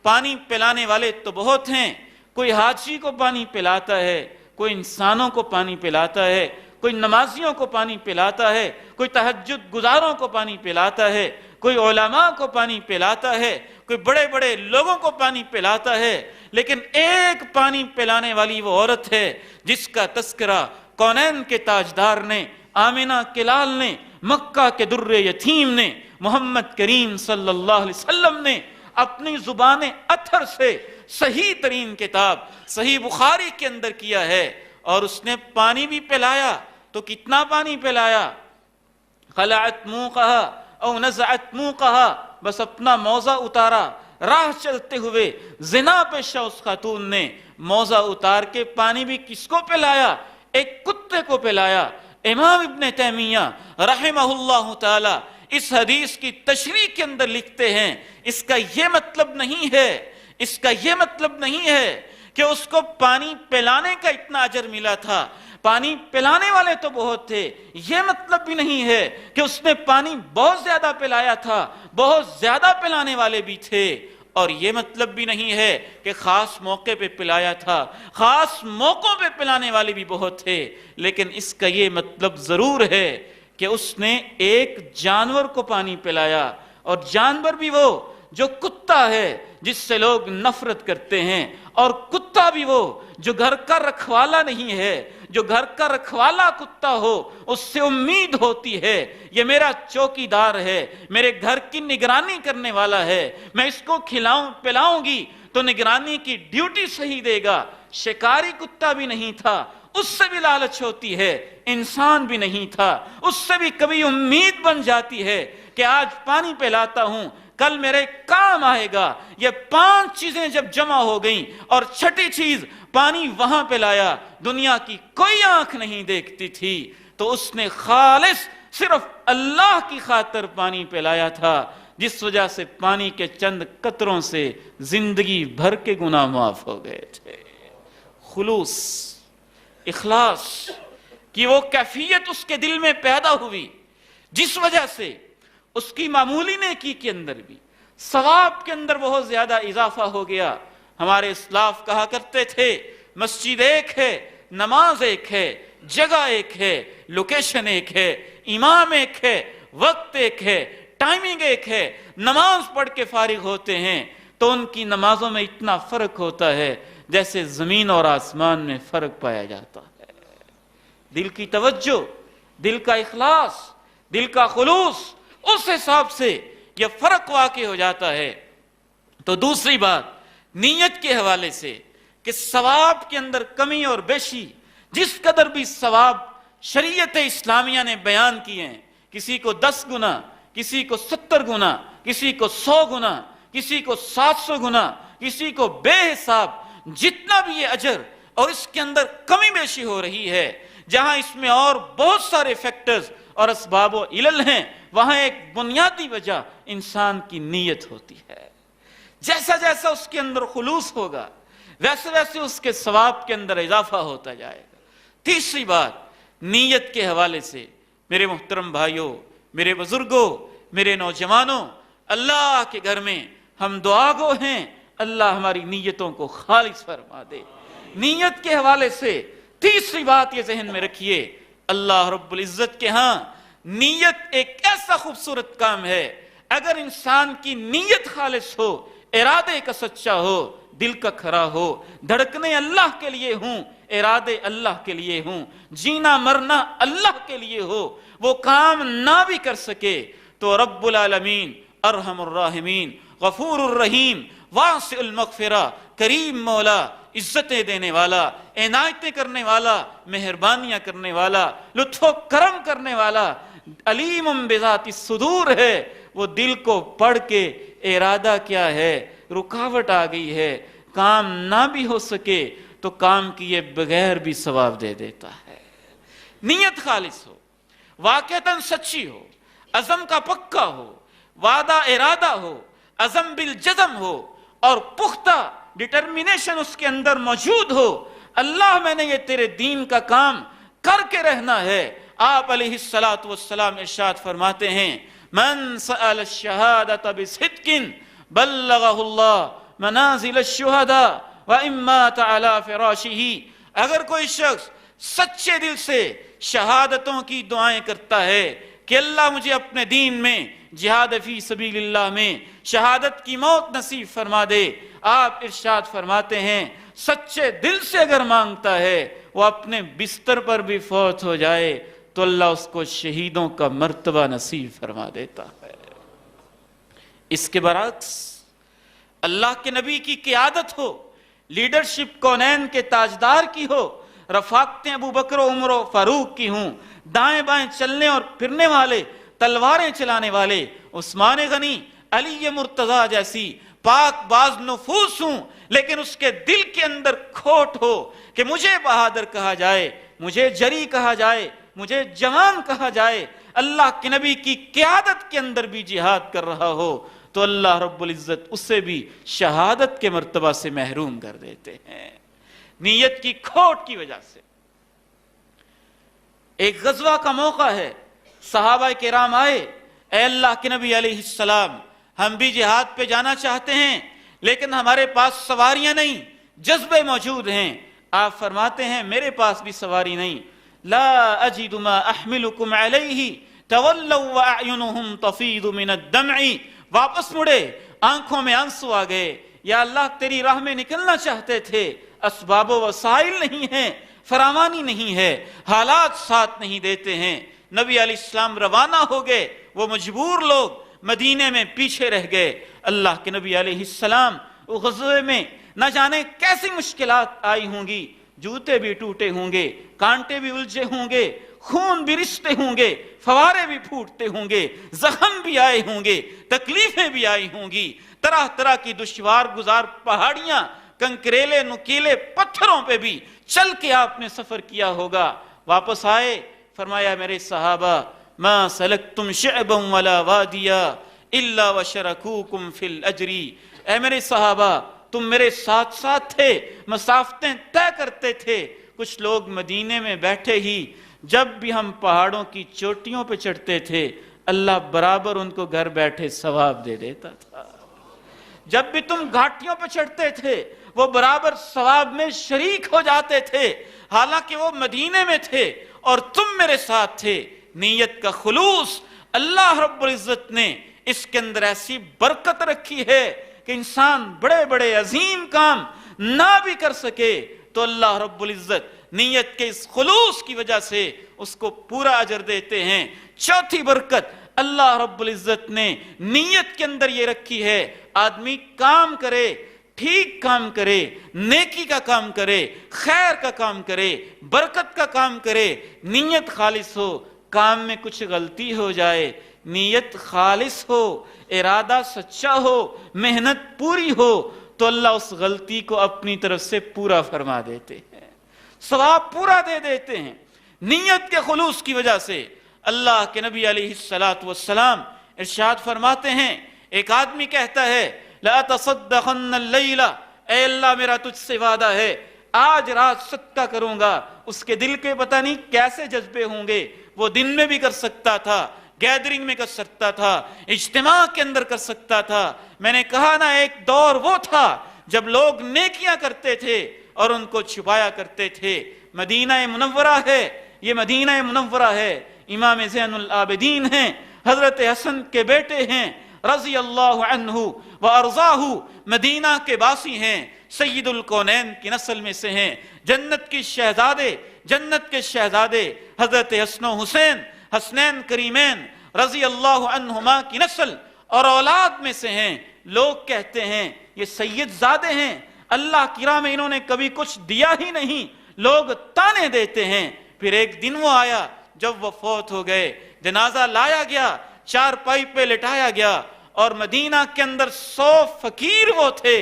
پانی پلانے والے تو بہت ہیں، کوئی حاجی کو پانی پلاتا ہے، کوئی انسانوں کو پانی پلاتا ہے، کوئی نمازیوں کو پانی پلاتا ہے، کوئی تہجد گزاروں کو پانی پلاتا ہے، کوئی علماء کو پانی پلاتا ہے، کوئی بڑے بڑے لوگوں کو پانی پلاتا ہے، لیکن ایک پانی پلانے والی وہ عورت ہے جس کا تذکرہ کونین کے تاجدار نے، آمنہ کے لال نے، مکہ کے در یتیم نے، محمد کریم صلی اللہ علیہ وسلم نے اپنی زبان اطہر سے صحیح ترین کتاب صحیح بخاری کے اندر کیا ہے، اور اس نے پانی بھی پلایا تو کتنا پانی پلایا؟ خلعت موقہا او نزعت موقہا، بس اپنا موزہ اتارا، راہ چلتے ہوئے زنا پیشہ اس خاتون نے موزہ اتار کے پانی بھی کس کو پلایا؟ ایک کتے کو پلایا۔ امام ابن تیمیہ رحمہ اللہ تعالی اس حدیث کی تشریح کے اندر لکھتے ہیں، اس کا یہ مطلب نہیں ہے کہ اس کو پانی پلانے کا اتنا اجر ملا تھا، پانی پلانے والے تو بہت تھے، یہ مطلب بھی نہیں ہے کہ اس نے پانی بہت زیادہ پلایا تھا، بہت زیادہ پلانے والے بھی تھے، اور یہ مطلب بھی نہیں ہے کہ خاص موقع پہ پلایا تھا، خاص موقعوں پہ پلانے والے بھی بہت تھے، لیکن اس کا یہ مطلب ضرور ہے کہ اس نے ایک جانور کو پانی پلایا، اور جانور بھی وہ جو کتا ہے جس سے لوگ نفرت کرتے ہیں، اور کتا بھی وہ جو گھر کا رکھوالا نہیں ہے، جو گھر کا رکھوالا کتا ہو اس سے امید ہوتی ہے یہ میرا چوکی دار ہے، میرے گھر کی نگرانی کرنے والا ہے، میں اس کو کھلاؤں پلاؤں گی تو نگرانی کی ڈیوٹی صحیح دے گا۔ شکاری کتا بھی نہیں تھا، اس سے بھی لالچ ہوتی ہے، انسان بھی نہیں تھا، اس سے بھی کبھی امید بن جاتی ہے کہ آج پانی پلاتا ہوں کل میرے کام آئے گا۔ یہ 5 چیزیں جب جمع ہو گئیں اور 6ٹھی چیز پانی وہاں پلایا، دنیا کی کوئی آنکھ نہیں دیکھتی تھی، تو اس نے خالص صرف اللہ کی خاطر پانی پلایا تھا، جس وجہ سے پانی کے چند قطروں سے زندگی بھر کے گناہ معاف ہو گئے تھے۔ خلوص، اخلاص کی وہ کیفیت اس کے دل میں پیدا ہوئی جس وجہ سے اس کی معمولی نیکی کے اندر بھی ثواب کے اندر بہت زیادہ اضافہ ہو گیا۔ ہمارے اسلاف کہا کرتے تھے مسجد ایک ہے، نماز ایک ہے، جگہ ایک ہے، لوکیشن ایک ہے، امام ایک ہے، وقت ایک ہے، ٹائمنگ ایک ہے۔ نماز پڑھ کے فارغ ہوتے ہیں تو ان کی نمازوں میں اتنا فرق ہوتا ہے جیسے زمین اور آسمان میں فرق پایا جاتا ہے۔ دل کی توجہ، دل کا اخلاص، دل کا خلوص، اس حساب سے یہ فرق واقع ہو جاتا ہے۔ تو دوسری بات نیت کے حوالے سے کہ ثواب کے اندر کمی اور بیشی، جس قدر بھی ثواب شریعت اسلامیہ نے بیان کیے ہیں، کسی کو 10 گنا، کسی کو 70 گنا، کسی کو 100 گنا، کسی کو 700 گنا، کسی کو بے حساب، جتنا بھی یہ اجر اور اس کے اندر کمی بیشی ہو رہی ہے، جہاں اس میں اور بہت سارے فیکٹرز اور اسباب و علل ہیں، وہاں ایک بنیادی وجہ انسان کی نیت ہوتی ہے۔ جیسا جیسا اس کے اندر خلوص ہوگا ویسے ویسے اس کے ثواب کے اندر اضافہ ہوتا جائے گا۔ تیسری بات نیت کے حوالے سے میرے محترم بھائیوں، میرے بزرگوں، میرے نوجوانوں، اللہ کے گھر میں ہم دعا گو ہیں، اللہ ہماری نیتوں کو خالص فرما دے۔ نیت کے حوالے سے تیسری بات یہ ذہن میں رکھیے، اللہ رب العزت کے ہاں نیت ایک ایسا خوبصورت کام ہے، اگر انسان کی نیت خالص ہو، ارادے کا سچا ہو، دل کا کھرا ہو، دھڑکنے اللہ کے لیے ہوں، ارادے اللہ کے لیے ہوں، جینا مرنا اللہ کے لیے ہو، وہ کام نہ بھی کر سکے تو رب العالمین ارحم الراحمین غفور الرحیم واسع المغفرہ کریم مولا، عزتیں دینے والا، عنایتیں کرنے والا، مہربانیاں کرنے والا، لطف و کرم کرنے والا، علیم بذات الصدور ہے۔ وہ دل کو پڑھ کے ارادہ کیا ہے، رکاوٹ آ گئی ہے، کام نہ بھی ہو سکے تو کام کیے بغیر بھی ثواب دے دیتا ہے۔ نیت خالص ہو، واقعتاً سچی ہو، عزم کا پکا ہو، وعدہ ارادہ ہو، عزم بالجزم ہو اور پختہ ڈٹرمینیشن اس کے اندر موجود ہو، اللہ میں نے یہ تیرے دین کا کام کر کے رہنا ہے۔ آپ علیہ السلام ارشاد فرماتے ہیں، من سأل الشہادة بصدق بلغہ اللہ منازل الشہداء وإن مات علی فراشہ۔ اگر کوئی شخص سچے دل سے شہادتوں کی دعائیں کرتا ہے کہ اللہ مجھے اپنے دین میں، جہاد فی سبیل اللہ میں شہادت کی موت نصیب فرما دے، آپ ارشاد فرماتے ہیں سچے دل سے اگر مانگتا ہے، وہ اپنے بستر پر بھی فوت ہو جائے تو اللہ اس کو شہیدوں کا مرتبہ نصیب فرما دیتا ہے۔ اس کے برعکس اللہ کے نبی کی قیادت ہو، لیڈرشپ کونین کے تاجدار کی ہو، رفاقتیں ابو بکر و عمر و فاروق کی ہوں، دائیں بائیں چلنے اور پھرنے والے، تلواریں چلانے والے عثمان غنی، علی مرتضیٰ جیسی پاک باز نفوس ہوں، لیکن اس کے دل کے اندر کھوٹ ہو کہ مجھے بہادر کہا جائے، مجھے جری کہا جائے، مجھے جوان کہا جائے، اللہ کے نبی کی قیادت کے اندر بھی جہاد کر رہا ہو تو اللہ رب العزت اسے بھی شہادت کے مرتبہ سے محروم کر دیتے ہیں، نیت کی کھوٹ کی وجہ سے۔ ایک غزوہ کا موقع ہے، صحابہ کرام آئے، اے اللہ کے نبی علیہ السلام، ہم بھی جہاد پہ جانا چاہتے ہیں لیکن ہمارے پاس سواریاں نہیں، جذبے موجود ہیں۔ آپ فرماتے ہیں میرے پاس بھی سواری نہیں، لا اجد ما احملکم علیہ تولوا واعینہم تفیض من الدمع۔ واپس مڑے، آنکھوں میں آنسو آ گئے، یا اللہ تیری راہ میں نکلنا چاہتے تھے، اسباب و وسائل نہیں ہیں، فراوانی نہیں ہے، حالات ساتھ نہیں دیتے ہیں۔ نبی علیہ السلام روانہ ہو گئے، وہ مجبور لوگ مدینے میں پیچھے رہ گئے۔ اللہ کے نبی علیہ السلام وہ غزوے میں نہ جانے کیسی مشکلات آئی ہوں گی، جوتے بھی ٹوٹے ہوں گے، کانٹے بھی الجھے ہوں گے، خون بھی رشتے ہوں گے، فوارے بھی پھوٹتے ہوں گے، زخم بھی آئے ہوں گے، تکلیفیں بھی آئی ہوں گی، طرح طرح کی دشوار گزار پہاڑیاں، کنکریلے نکیلے پتھروں پہ بھی چل کے آپ نے سفر کیا ہوگا۔ واپس آئے، فرمایا میرے صحابہ، ما سلکتم شعبا ولا وادیا الا وشرکوکم فی الاجر۔ اے میرے صحابہ، تم میرے ساتھ ساتھ تھے، مسافتیں طے کرتے تھے۔ کچھ لوگ مدینے میں بیٹھے ہی جب بھی ہم پہاڑوں کی چوٹیوں پہ چڑھتے تھے، اللہ برابر ان کو گھر بیٹھے ثواب دے دیتا تھا۔ جب بھی تم گھاٹیوں پہ چڑھتے تھے، وہ برابر ثواب میں شریک ہو جاتے تھے، حالانکہ وہ مدینے میں تھے اور تم میرے ساتھ تھے۔ نیت کا خلوص، اللہ رب العزت نے اس کے اندر ایسی برکت رکھی ہے کہ انسان بڑے بڑے عظیم کام نہ بھی کر سکے تو اللہ رب العزت نیت کے اس خلوص کی وجہ سے اس کو پورا اجر دیتے ہیں۔ چوتھی برکت اللہ رب العزت نے نیت کے اندر یہ رکھی ہے، آدمی کام کرے، ٹھیک کام کرے، نیکی کا کام کرے، خیر کا کام کرے، برکت کا کام کرے، نیت خالص ہو، کام میں کچھ غلطی ہو جائے، نیت خالص ہو، ارادہ سچا ہو، محنت پوری ہو تو اللہ اس غلطی کو اپنی طرف سے پورا فرما دیتے ہیں، ثواب پورا دے دیتے ہیں۔ نیت کے خلوص کی وجہ سے اللہ کے نبی علیہ السلام ارشاد فرماتے ہیں، ایک آدمی کہتا ہے لا تصدقن اللیلہ، اے اللہ میرا تجھ سے وعدہ ہے آج رات صدقہ کروں گا۔ اس کے دل کے پتہ نہیں کیسے جذبے ہوں گے، وہ دن میں بھی کر سکتا تھا، گیدرنگ میں کر سکتا تھا، اجتماع کے اندر کر سکتا تھا۔ میں نے کہا نا، ایک دور وہ تھا جب لوگ نیکیاں کرتے تھے اور ان کو چھپایا کرتے تھے۔ مدینہ منورہ ہے، یہ مدینہ منورہ ہے، امام زین العابدین ہیں، حضرت حسن کے بیٹے ہیں رضی اللہ عنہ و ارضاہ، مدینہ کے باسی ہیں، سید الکونین کی نسل میں سے ہیں، جنت کے شہزادے حضرت حسن و حسین، حسنین کریمین رضی اللہ عنہما کی نسل اور اولاد میں سے ہیں۔ لوگ کہتے ہیں یہ سید زادے ہیں، اللہ کی راہ میں انہوں نے کبھی کچھ دیا ہی نہیں، لوگ تانے دیتے ہیں۔ پھر ایک دن وہ آیا جب وہ فوت ہو گئے، جنازہ لایا گیا، چارپائی پہ لٹایا گیا، اور مدینہ کے اندر 100 فقیر وہ تھے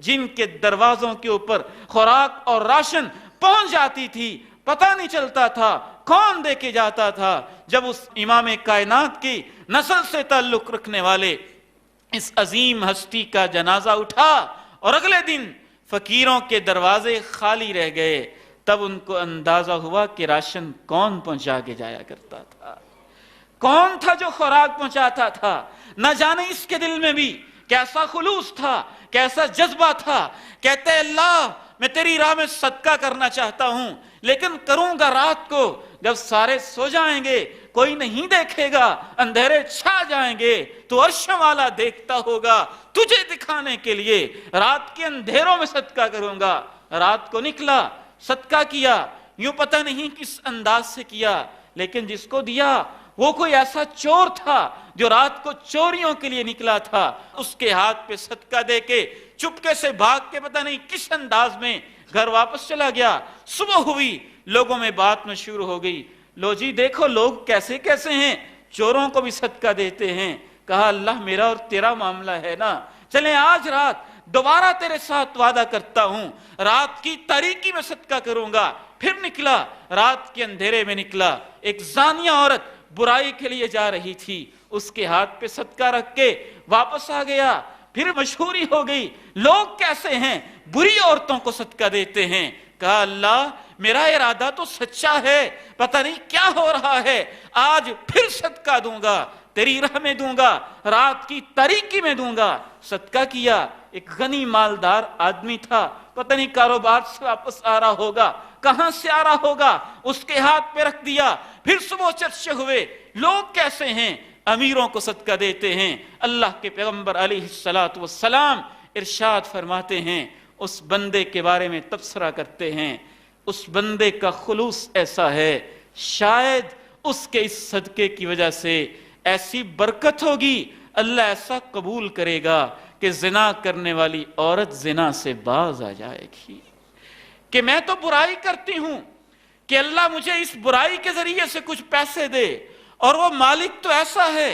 جن کے دروازوں کے اوپر خوراک اور راشن پہنچ جاتی تھی، پتہ نہیں چلتا تھا کون دے کے جاتا تھا۔ جب اس امام کائنات کی نسل سے تعلق رکھنے والے اس عظیم ہستی کا جنازہ اٹھا اور اگلے دن فقیروں کے دروازے خالی رہ گئے، تب ان کو اندازہ ہوا کہ راشن کون پہنچا کے جایا کرتا تھا، کون تھا جو خوراک پہنچاتا تھا۔ نہ جانے اس کے دل میں بھی کیسا خلوص تھا، کیسا جذبہ تھا۔ کہتے اللہ میں تیری راہ میں صدقہ کرنا چاہتا ہوں، لیکن کروں گا رات کو، جب سارے سو جائیں گے، کوئی نہیں دیکھے گا، اندھیرے چھا جائیں گے، تو عرش والا دیکھتا ہوگا، تجھے دکھانے کے لیے رات کے اندھیروں میں صدقہ کروں گا۔ رات کو نکلا، صدقہ کیا، یوں پتہ نہیں کس انداز سے کیا، لیکن جس کو دیا وہ کوئی ایسا چور تھا جو رات کو چوریوں کے لیے نکلا تھا، اس کے ہاتھ پہ صدقہ دے کے چپکے سے بھاگ کے پتہ نہیں کس انداز میں گھر واپس چلا گیا۔ صبح ہوئی، لوگوں میں بات مشہور ہو گئی، لو جی دیکھو لوگ کیسے کیسے ہیں، چوروں کو بھی صدقہ دیتے ہیں۔ کہا اللہ میرا اور تیرا معاملہ ہے نا، چلیں آج رات دوبارہ تیرے ساتھ وعدہ کرتا ہوں، رات کی تاریکی میں صدقہ کروں گا۔ پھر نکلا، رات کے اندھیرے میں نکلا، ایک زانیہ عورت برائی کے لیے جا رہی تھی، اس کے ہاتھ پہ صدقہ رکھ کے واپس آ گیا۔ پھر مشہوری ہو گئی، لوگ کیسے ہیں، بری عورتوں کو صدقہ دیتے ہیں۔ کہا اللہ میرا ارادہ تو سچا ہے، پتہ نہیں کیا ہو رہا ہے، آج پھر صدقہ دوں گا، تیری راہ میں دوں گا، رات کی تاریکی میں دوں گا۔ صدقہ کیا، ایک غنی مالدار آدمی تھا، پتہ نہیں کاروبار سے واپس آ رہا ہوگا، کہاں سے آ رہا ہوگا، اس کے ہاتھ پہ رکھ دیا۔ پھر صبح چرچے ہوئے، لوگ کیسے ہیں، امیروں کو صدقہ دیتے ہیں۔ اللہ کے پیغمبر علیہ السلام ارشاد فرماتے ہیں، اس بندے کے بارے میں تبصرہ کرتے ہیں، اس بندے کا خلوص ایسا ہے، شاید اس کے اس صدقے کی وجہ سے ایسی برکت ہوگی، اللہ ایسا قبول کرے گا کہ زنا کرنے والی عورت زنا سے باز آ جائے گی۔ کہ میں تو برائی کرتی ہوں کہ اللہ مجھے اس برائی کے ذریعے سے کچھ پیسے دے، اور وہ مالک تو ایسا ہے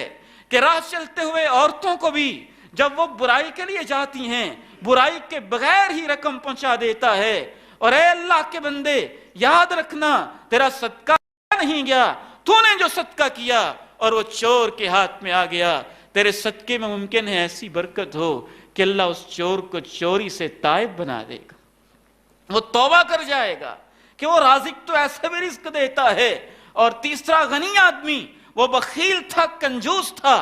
کہ راہ چلتے ہوئے عورتوں کو بھی جب وہ برائی کے لیے جاتی ہیں برائی کے بغیر ہی رقم پہنچا دیتا ہے۔ اور اے اللہ کے بندے یاد رکھنا تیرا صدقہ نہیں گیا، تو نے جو صدقہ کیا اور وہ چور کے ہاتھ میں آ گیا، تیرے صدقے میں ممکن ہے ایسی برکت ہو کہ اللہ اس چور کو چوری سے تائب بنا دے گا، وہ توبہ کر جائے گا کہ وہ رازق تو ایسے بھی رزق دیتا ہے۔ اور تیسرا غنی آدمی، وہ بخیل تھا، کنجوس تھا،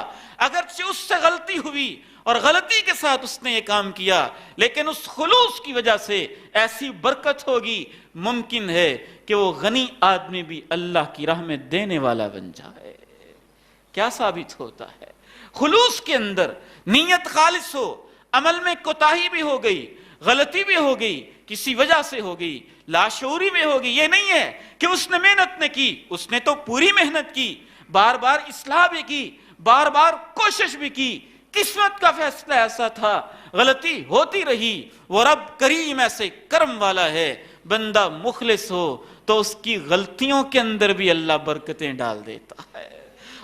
اگرچہ اس سے غلطی ہوئی اور غلطی کے ساتھ اس نے یہ کام کیا، لیکن اس خلوص کی وجہ سے ایسی برکت ہوگی، ممکن ہے کہ وہ غنی آدمی بھی اللہ کی راہ میں دینے والا بن جائے۔ کیا ثابت ہوتا ہے؟ خلوص کے اندر نیت خالص ہو، عمل میں کوتاہی بھی ہو گئی، غلطی بھی ہو گئی، کسی وجہ سے ہو گئی، لاشعوری میں ہوگی، یہ نہیں ہے کہ اس نے محنت نہ کی، اس نے تو پوری محنت کی، بار بار اصلاح بھی کی، بار بار کوشش بھی کی، قسمت کا فیصلہ ایسا تھا، غلطی ہوتی رہی۔ وہ رب کریم ایسے کرم والا ہے، بندہ مخلص ہو تو اس کی غلطیوں کے اندر بھی اللہ برکتیں ڈال دیتا ہے،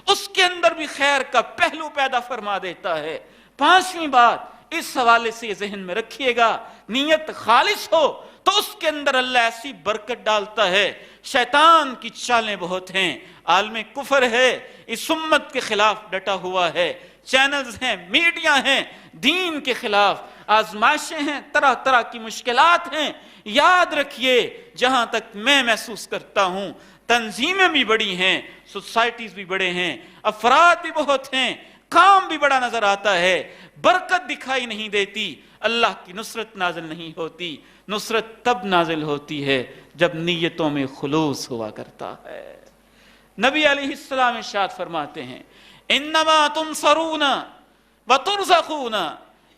اس کے اندر بھی خیر کا پہلو پیدا فرما دیتا ہے۔ پانچویں بات اس حوالے سے یہ ذہن میں رکھیے گا، نیت خالص ہو تو اس کے اندر اللہ ایسی برکت ڈالتا ہے۔ شیطان کی چالیں بہت ہیں، عالم کفر ہے، اس امت کے خلاف ڈٹا ہوا ہے، چینلز ہیں، میڈیا ہیں، دین کے خلاف آزمائشیں ہیں، طرح طرح کی مشکلات ہیں۔ یاد رکھیے، جہاں تک میں محسوس کرتا ہوں، تنظیمیں بھی بڑی ہیں، سوسائٹیز بھی بڑے ہیں، افراد بھی بہت ہیں، کام بھی بڑا نظر آتا ہے، برکت دکھائی نہیں دیتی، اللہ کی نصرت نازل نہیں ہوتی۔ نصرت تب نازل ہوتی ہے جب نیتوں میں خلوص ہوا کرتا ہے۔ نبی علیہ السلام ارشاد فرماتے ہیں انما تنصرون وترزقون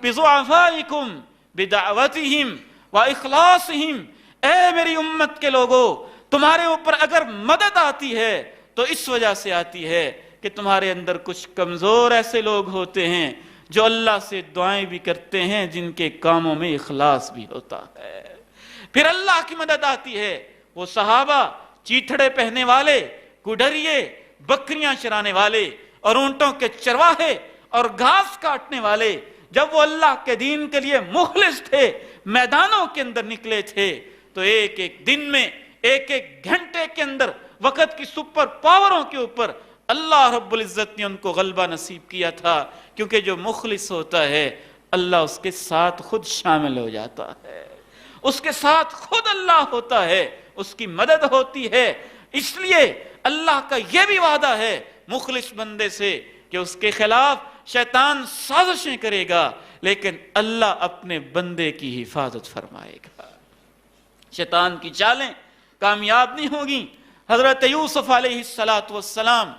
بضعفائکم بدعوتہم واخلاصہم۔ اے میری امت کے لوگوں، تمہارے اوپر اگر مدد آتی ہے تو اس وجہ سے آتی ہے کہ تمہارے اندر کچھ کمزور ایسے لوگ ہوتے ہیں جو اللہ سے دعائیں بھی کرتے ہیں، جن کے کاموں میں اخلاص بھی ہوتا ہے۔ پھر اللہ کی مدد آتی ہے، وہ صحابہ چیتھڑے پہننے والے، کڈریے، بکریاں چرانے والے اور اونٹوں کے چرواہے اور گھاس کاٹنے والے، جب وہ اللہ کے دین کے لیے مخلص تھے، میدانوں کے اندر نکلے تھے، تو ایک ایک دن میں، ایک ایک گھنٹے کے اندر وقت کی سپر پاوروں کے اوپر اللہ رب العزت نے ان کو غلبہ نصیب کیا تھا، کیونکہ جو مخلص ہوتا ہے اللہ اس کے ساتھ خود شامل ہو جاتا ہے، اس کے ساتھ خود اللہ ہوتا ہے، اس کی مدد ہوتی ہے۔ اس لیے اللہ کا یہ بھی وعدہ ہے مخلص بندے سے کہ اس کے خلاف شیطان سازشیں کرے گا، لیکن اللہ اپنے بندے کی حفاظت فرمائے گا۔ شیطان کی چالیں کامیاب نہیں ہوگی۔ حضرت یوسف علیہ السلام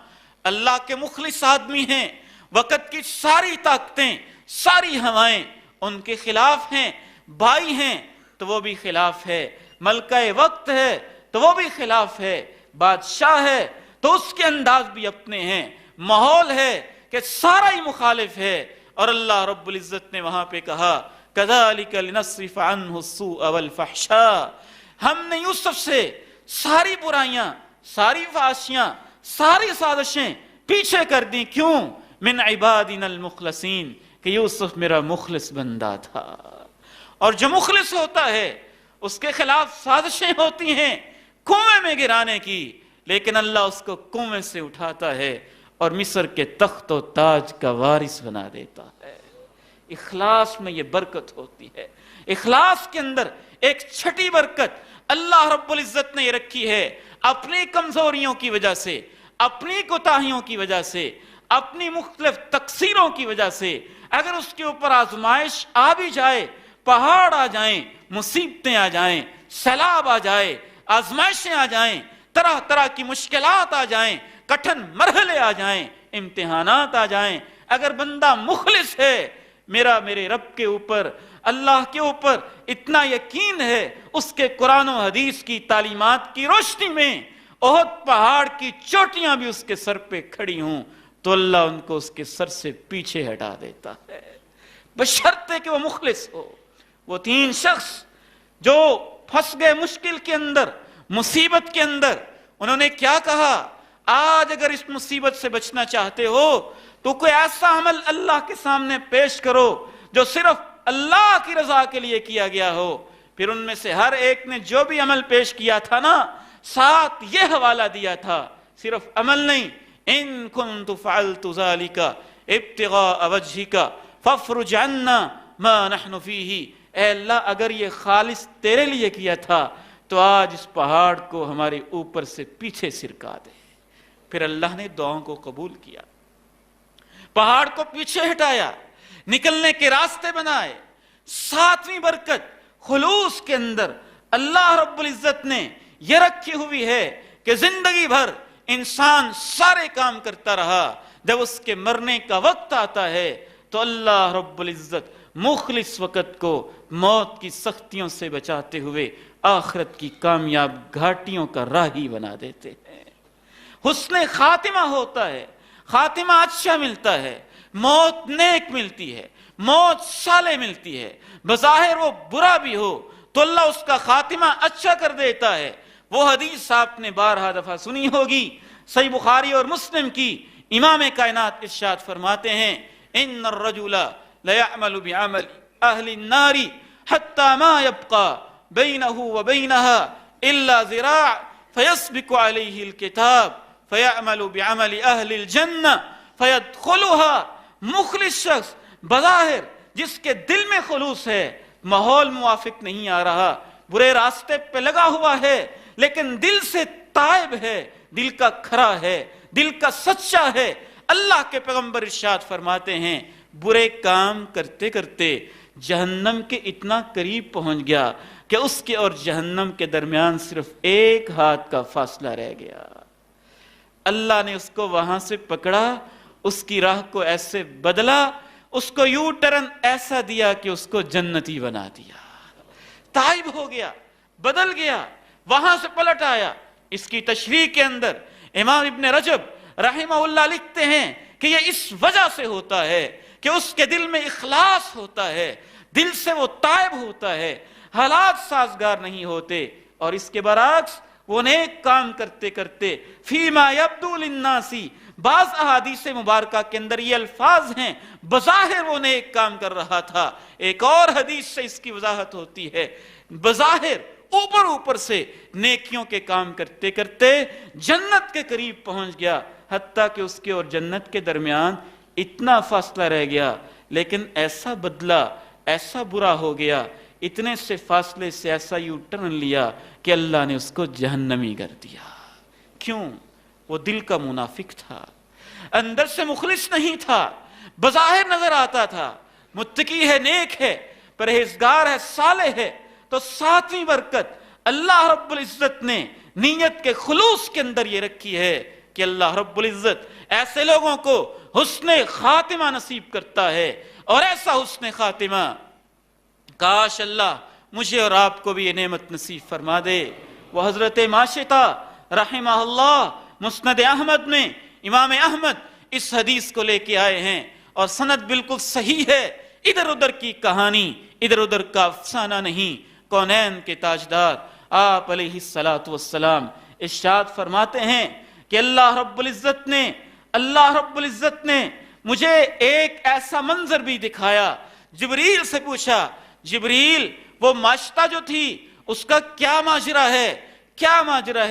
اللہ کے مخلص آدمی ہیں، وقت کی ساری طاقتیں، ساری ہوائیں ان کے خلاف ہیں، بھائی ہیں تو وہ بھی خلاف ہے، ملکہ وقت ہے تو وہ بھی خلاف ہے، بادشاہ ہے تو اس کے انداز بھی اپنے ہیں، ماحول ہے کہ سارا ہی مخالف ہے، اور اللہ رب العزت نے وہاں پہ کہا كَذَلِكَ لِنَصْرِفَ عَنْهُ السُّوءَ وَالْفَحْشَاءَ۔ ہم نے یوسف سے ساری برائیاں، ساری فحاشیاں، ساری سازشیں پیچھے کر دیں۔ کیوں؟ من عبادنا المخلصین، کہ یوسف میرا مخلص بندہ تھا، اور جو مخلص ہوتا ہے اس کے خلاف سازشیں ہوتی ہیں کنویں میں گرانے کی، لیکن اللہ اس کو کنویں سے اٹھاتا ہے اور مصر کے تخت و تاج کا وارث بنا دیتا ہے۔ اخلاص میں یہ برکت ہوتی ہے۔ اخلاص کے اندر ایک چھٹی برکت اللہ رب العزت نے یہ رکھی ہے، اپنی کمزوریوں کی وجہ سے، اپنی کوتاہیوں کی وجہ سے، اپنی مختلف تقصیروں کی وجہ سے اگر اس کے اوپر آزمائش آ بھی جائے، پہاڑ آ جائیں، مصیبتیں آ جائیں، سیلاب آ جائے، آزمائشیں آ جائیں، طرح طرح کی مشکلات آ جائیں، کٹھن مرحلے آ جائیں، امتحانات آ جائیں، اگر بندہ مخلص ہے، میرے رب کے اوپر، اللہ کے اوپر اتنا یقین ہے، اس کے قرآن و حدیث کی تعلیمات کی روشنی میں احد پہاڑ کی چوٹیاں بھی اس کے سر پہ کھڑی ہوں تو اللہ ان کو اس کے سر سے پیچھے ہٹا دیتا ہے، بشرطے کہ وہ مخلص ہو۔ وہ تین شخص جو پھنس گئے مشکل کے اندر، مصیبت کے اندر، انہوں نے کیا کہا؟ آج اگر اس مصیبت سے بچنا چاہتے ہو تو کوئی ایسا عمل اللہ کے سامنے پیش کرو جو صرف اللہ کی رضا کے لیے کیا گیا ہو۔ پھر ان میں سے ہر ایک نے جو بھی عمل پیش کیا تھا نا، ساتھ یہ حوالہ دیا تھا، صرف عمل نہیں، ان کنت فعلت ذلك ابتغاء وجهك فافرج عنا ما نحن فيه۔ اے اللہ اگر یہ خالص تیرے لیے کیا تھا تو آج اس پہاڑ کو ہمارے اوپر سے پیچھے سرکا دے۔ پھر اللہ نے دعاؤں کو قبول کیا، پہاڑ کو پیچھے ہٹایا، نکلنے کے راستے بنائے۔ ساتویں برکت خلوص کے اندر اللہ رب العزت نے یہ رکھی ہوئی ہے کہ زندگی بھر انسان سارے کام کرتا رہا، جب اس کے مرنے کا وقت آتا ہے تو اللہ رب العزت مخلص وقت کو موت کی سختیوں سے بچاتے ہوئے آخرت کی کامیاب گھاٹیوں کا راہی بنا دیتے ہیں۔ حسن خاتمہ ہوتا ہے، خاتمہ اچھا ملتا ہے، موت نیک ملتی ہے، موت صالح ملتی ہے، بظاہر وہ برا بھی ہو تو اللہ اس کا خاتمہ اچھا کر دیتا ہے۔ وہ حدیث آپ نے بارہا دفعہ سنی ہوگی، صحیح بخاری اور مسلم کی، امام کائنات ارشاد فرماتے ہیں ان الرجل ليعمل بعمل اہل النار حتى ما يبقى بينه وبينها الا ذراع فيسبق عليه الكتاب فيعمل بعمل اہل الجنہ فيدخلها۔ مخلص شخص بظاہر جس کے دل میں خلوص ہے، ماحول موافق نہیں آ رہا، برے راستے پہ لگا ہوا ہے، لیکن دل سے تائب ہے، دل کا کھرا ہے، دل کا سچا ہے، اللہ کے پیغمبر ارشاد فرماتے ہیں برے کام کرتے کرتے جہنم کے اتنا قریب پہنچ گیا کہ اس کے اور جہنم کے درمیان صرف ایک ہاتھ کا فاصلہ رہ گیا. اللہ نے اس کو وہاں سے پکڑا، اس کی راہ کو ایسے بدلا، اس کو یو ٹرن ایسا دیا کہ اس کو جنتی بنا دیا. تائب ہو گیا، بدل گیا، وہاں سے پلٹ آیا. اس کی تشریح کے اندر امام ابن رجب رحمہ اللہ لکھتے ہیں کہ یہ اس وجہ سے ہوتا ہے کہ اس کے دل میں اخلاص ہوتا ہے، دل سے وہ تائب ہوتا ہے، حالات سازگار نہیں ہوتے. اور اس کے برعکس وہ نیک کام کرتے کرتے فیما یبدو للناسی، بعض احادیث مبارکہ کے اندر یہ الفاظ ہیں بظاہر وہ نیک کام کر رہا تھا. ایک اور حدیث سے اس کی وضاحت ہوتی ہے بظاہر اوپر سے نیکیوں کے کام کرتے کرتے جنت کے قریب پہنچ گیا، حتیٰ کہ اس کے اور جنت کے درمیان اتنا فاصلہ رہ گیا، لیکن ایسا بدلا، ایسا برا ہو گیا، اتنے سے فاصلے سے ایسا یو ٹرن لیا کہ اللہ نے اس کو جہنمی کر دیا. کیوں؟ وہ دل کا منافق تھا، اندر سے مخلص نہیں تھا. بظاہر نظر آتا تھا متقی ہے، نیک ہے، پرہیزگار ہے، صالح ہے. تو ساتویں برکت اللہ رب العزت نے نیت کے خلوص کے اندر یہ رکھی ہے کہ اللہ رب العزت ایسے لوگوں کو حسن خاتمہ نصیب کرتا ہے. اور ایسا حسن خاتمہ کاش اللہ مجھے اور آپ کو بھی یہ نعمت نصیب فرما دے. وہ حضرت ماشطہ رحمہ اللہ مسند احمد میں امام احمد اس حدیث کو لے کے آئے ہیں اور سند بالکل صحیح ہے، ادھر ادھر کی کہانی، ادھر ادھر کا افسانہ نہیں. کونین کے تاجدار آپ علیہ السلام ارشاد فرماتے ہیں کہ اللہ رب العزت نے مجھے ایک ایسا منظر بھی دکھایا. جبریل سے پوچھا، جبریل وہ ماشطہ جو تھی اس کا کیا ماجرا ہے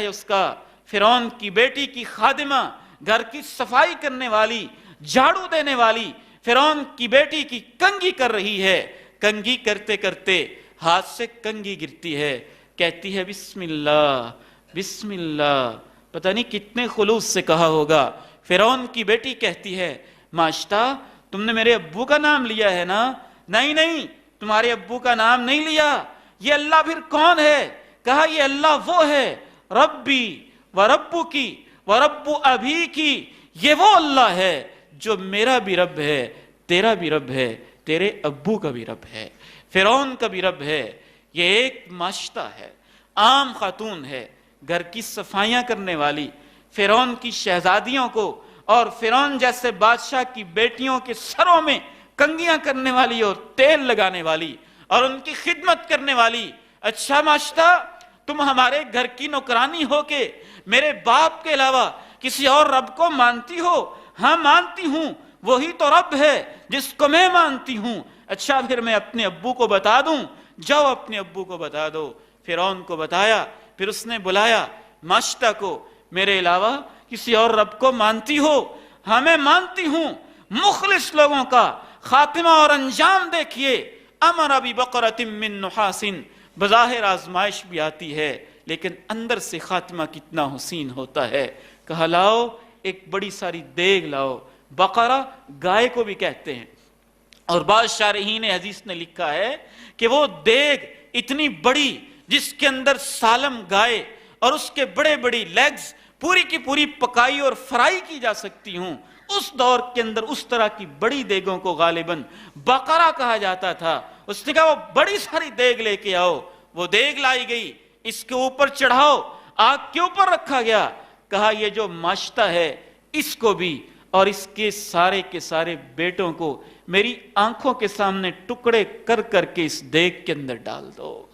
اس کا؟ فرعون کی بیٹی کی خادمہ، گھر کی صفائی کرنے والی، جھاڑو دینے والی، فرعون کی بیٹی کی کنگھی کر رہی ہے. کنگھی کرتے کرتے ہاتھ سے کنگھی گرتی ہے، کہتی ہے بسم اللہ بسم اللہ. پتہ نہیں کتنے خلوص سے کہا ہوگا. فرعون کی بیٹی کہتی ہے ماشطہ تم نے میرے ابو کا نام لیا ہے نا؟ نہیں تمہارے ابو کا نام نہیں لیا. یہ اللہ پھر کون ہے؟ کہا یہ اللہ وہ ہے ربی و ربو کی و ربو ابھی کی، یہ وہ اللہ ہے جو میرا بھی رب ہے، تیرا بھی رب ہے، تیرے ابو کا بھی رب ہے، فرعون کا بھی رب ہے. یہ ایک ماشطہ ہے، عام خاتون ہے، گھر کی صفائیاں کرنے والی، فرعون کی شہزادیوں کو اور فرعون جیسے بادشاہ کی بیٹیوں کے سروں میں کنگھیاں کرنے والی اور تیل لگانے والی اور ان کی خدمت کرنے والی. اچھا ماشطہ تم ہمارے گھر کی نوکرانی ہو کے میرے باپ کے علاوہ کسی اور رب کو مانتی ہو؟ ہاں مانتی ہوں، وہی تو رب ہے جس کو میں مانتی ہوں. اچھا پھر میں اپنے ابو کو بتا دوں؟ جاؤ اپنے ابو کو بتا دو. فرعون کو بتایا، پھر اس نے بلایا ماشطہ کو، میرے علاوہ کسی اور رب کو مانتی ہو؟ ہاں میں مانتی ہوں. مخلص لوگوں کا خاتمہ اور انجام دیکھیے. امر ببقرۃ من نحاس، بظاہر آزمائش بھی آتی ہے لیکن اندر سے خاتمہ کتنا حسین ہوتا ہے. کہا لاؤ ایک بڑی ساری دیگ لاؤ. بقرہ گائے کو بھی کہتے ہیں، اور بعض شارحین حدیث نے لکھا ہے کہ وہ دیگ اتنی بڑی جس کے اندر سالم گائے اور اس کے بڑے بڑی لیگز پوری کی پوری پکائی اور فرائی کی جا سکتی ہوں. اس دور کے اندر اس طرح کی بڑی دیگوں کو غالباً بقرہ کہا جاتا تھا. اس نے کہا وہ بڑی ساری دیگ لے کے آؤ. وہ دیگ لائی گئی، اس کے اوپر چڑھاؤ، آگ کے اوپر رکھا گیا. کہا یہ جو ماشطہ ہے اس کو بھی اور اس کے سارے بیٹوں کو میری آنکھوں کے سامنے ٹکڑے کر کر کے اس دیگ کے اندر ڈال دو.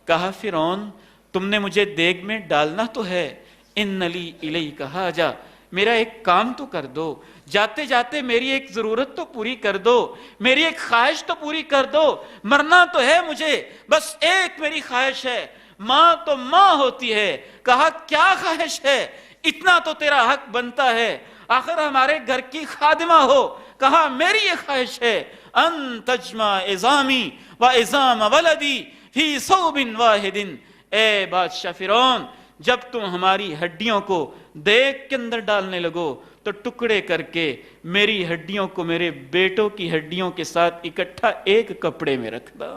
کہا فرعون تم نے مجھے دیگ میں ڈالنا تو ہے، ان لی الیک حاجہ، میرا ایک کام تو کر دو، جاتے جاتے میری ایک ضرورت تو پوری کر دو، میری ایک خواہش تو پوری کر دو. مرنا تو ہے مجھے، بس ایک میری خواہش ہے. ماں تو ماں ہوتی ہے. کہا کیا خواہش ہے؟ اتنا تو تیرا حق بنتا ہے، آخر ہمارے گھر کی خادمہ ہو. کہا میری یہ خواہش ہے ان تجمع عظامی و عظام ولدی فی ثوب واحد. اے بادشاہ فرعون جب تم ہماری ہڈیوں کو دیگ کے اندر ڈالنے لگو تو ٹکڑے کر کے میری ہڈیوں کو میرے بیٹوں کی ہڈیوں کے ساتھ اکٹھا ایک کپڑے میں رکھنا،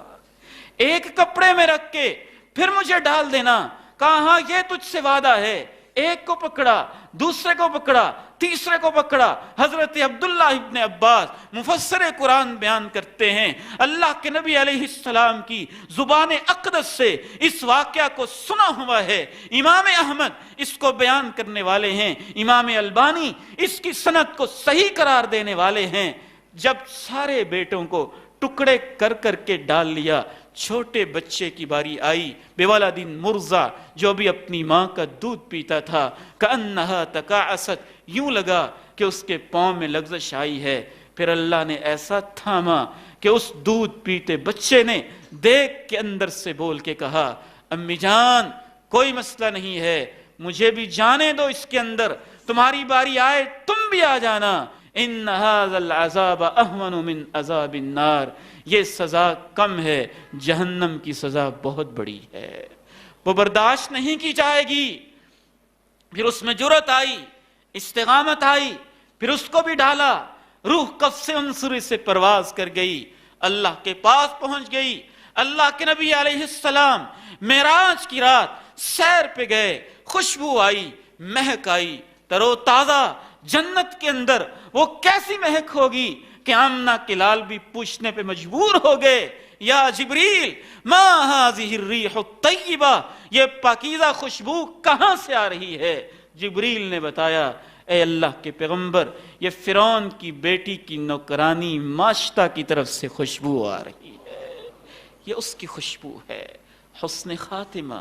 ایک کپڑے میں رکھ کے پھر مجھے ڈال دینا۔ کہا ہاں یہ تجھ سے وعدہ ہے۔ ایک کو پکڑا، دوسرے کو پکڑا، تیسرے کو پکڑا۔ حضرت عبداللہ ابن عباس مفسر قرآن بیان کرتے ہیں، اللہ کے نبی علیہ السلام کی زبان اقدس سے اس واقعہ کو سنا ہوا ہے۔ امام احمد اس کو بیان کرنے والے ہیں، امام البانی اس کی سند کو صحیح قرار دینے والے ہیں۔ جب سارے بیٹوں کو ٹکڑے کر کر کے ڈال لیا، چھوٹے بچے کی باری آئی، بولد مرضع، جو بھی اپنی ماں کا دودھ پیتا تھا، کأنہا تکاعست، یوں لگا کہ اس کے پاؤں میں لغزش آئی ہے۔ پھر اللہ نے ایسا تھاما کہ اس دودھ پیتے بچے نے دیکھ کے اندر سے بول کے کہا، امی جان کوئی مسئلہ نہیں ہے، مجھے بھی جانے دو اس کے اندر، تمہاری باری آئے تم بھی آ جانا۔ ان ھذا العذاب اہون من عذاب النار، یہ سزا کم ہے، جہنم کی سزا بہت بڑی ہے، وہ برداشت نہیں کی جائے گی۔ پھر اس میں جرأت آئی، استقامت آئی، پھر اس کو بھی ڈالا، روح قفص عنصری سے پرواز کر گئی، اللہ کے پاس پہنچ گئی۔ اللہ کے نبی علیہ السلام معراج کی رات سیر پہ گئے، خوشبو آئی، مہک آئی، ترو تازہ جنت کے اندر۔ وہ کیسی مہک ہوگی کہ آمنہ کے لال بھی پوچھنے پہ مجبور ہو گئے، یا جبریل ما هذه الريح الطیبہ، یہ پاکیزہ خوشبو کہاں سے آ رہی ہے؟ جبریل نے بتایا، اے اللہ کے پیغمبر، یہ فرعون کی بیٹی کی نوکرانی ماشطہ کی طرف سے خوشبو آ رہی ہے، یہ اس کی خوشبو ہے۔ حسن خاتمہ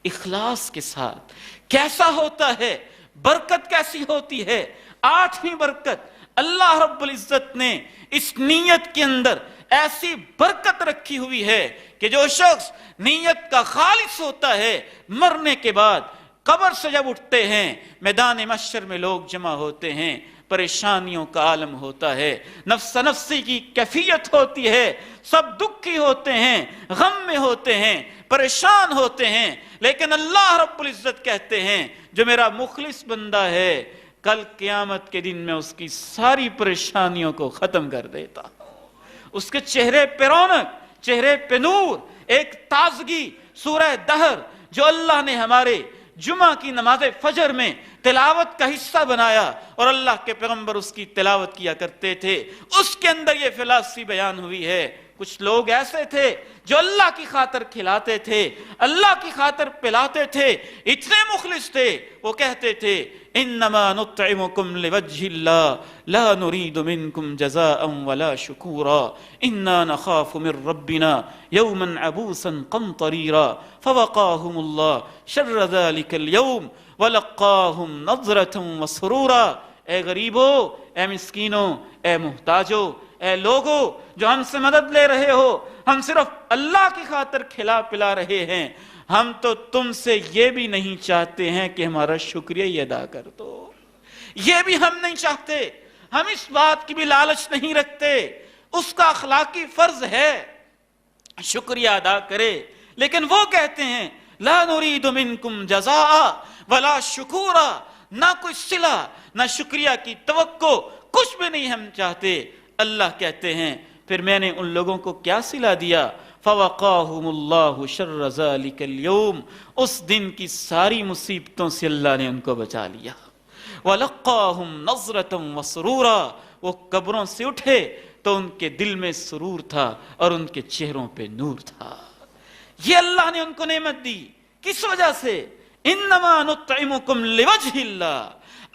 اخلاص کے ساتھ کیسا ہوتا ہے، برکت کیسی ہوتی ہے۔ آٹھویں برکت، اللہ رب العزت نے اس نیت کے اندر ایسی برکت رکھی ہوئی ہے کہ جو شخص نیت کا خالص ہوتا ہے، مرنے کے بعد قبر سے جب اٹھتے ہیں، میدان محشر میں لوگ جمع ہوتے ہیں، پریشانیوں کا عالم ہوتا ہے، نفس نفسی کی کیفیت ہوتی ہے، سب دکھی ہوتے ہیں، غم میں ہوتے ہیں، پریشان ہوتے ہیں، لیکن اللہ رب العزت کہتے ہیں جو میرا مخلص بندہ ہے، کل قیامت کے دن میں اس کی ساری پریشانیوں کو ختم کر دیتا ہوں۔ اس کے چہرے پہ رونق، چہرے پہ نور، ایک تازگی۔ سورہ دہر جو اللہ نے ہمارے جمعہ کی نماز فجر میں تلاوت کا حصہ بنایا اور اللہ کے پیغمبر اس کی تلاوت کیا کرتے تھے، اس کے اندر یہ فلسفی بیان ہوئی ہے۔ کچھ لوگ ایسے تھے جو اللہ کی خاطر کھلاتے تھے، اللہ کی خاطر پلاتے تھے، اتنے مخلص تھے، وہ کہتے تھے انما نطعمکم لوجہ اللہ لا نرید منکم جزاء ولا شکورا انا نخاف من ربنا یوما عبوسا قمطریرا فوقاہم اللہ شر ذلک اليوم ولقاہم نظرة وسرورا۔ اے غریبو، اے مسکینو، اے محتاجو، اے لوگو جو ہم سے مدد لے رہے ہو، ہم صرف اللہ کی خاطر کھلا پلا رہے ہیں، ہم تو تم سے یہ بھی نہیں چاہتے ہیں کہ ہمارا شکریہ ہی ادا کر دو، یہ بھی ہم نہیں چاہتے، ہم اس بات کی بھی لالچ نہیں رکھتے۔ اس کا اخلاقی فرض ہے شکریہ ادا کرے، لیکن وہ کہتے ہیں لا نرید منکم جزاء ولا شکورا، نہ کوئی صلہ نہ شکریہ کی توقع، کچھ بھی نہیں ہم چاہتے۔ اللہ کہتے ہیں پھر میں نے ان لوگوں کو کیا صلہ دیا، فوقاہم اللہ شر ذلک اليوم، اس دن کی ساری مصیبتوں سے اللہ نے ان کو بچا لیا۔ وَلَقَّاهُمْ نَظْرَةً وَسُرُورًا، وہ قبروں سے اٹھے تو ان کے دل میں سرور تھا اور ان کے چہروں پہ نور تھا۔ یہ اللہ نے ان کو نعمت دی، کس وجہ سے؟ انما نطعمکم لوجہ اللہ،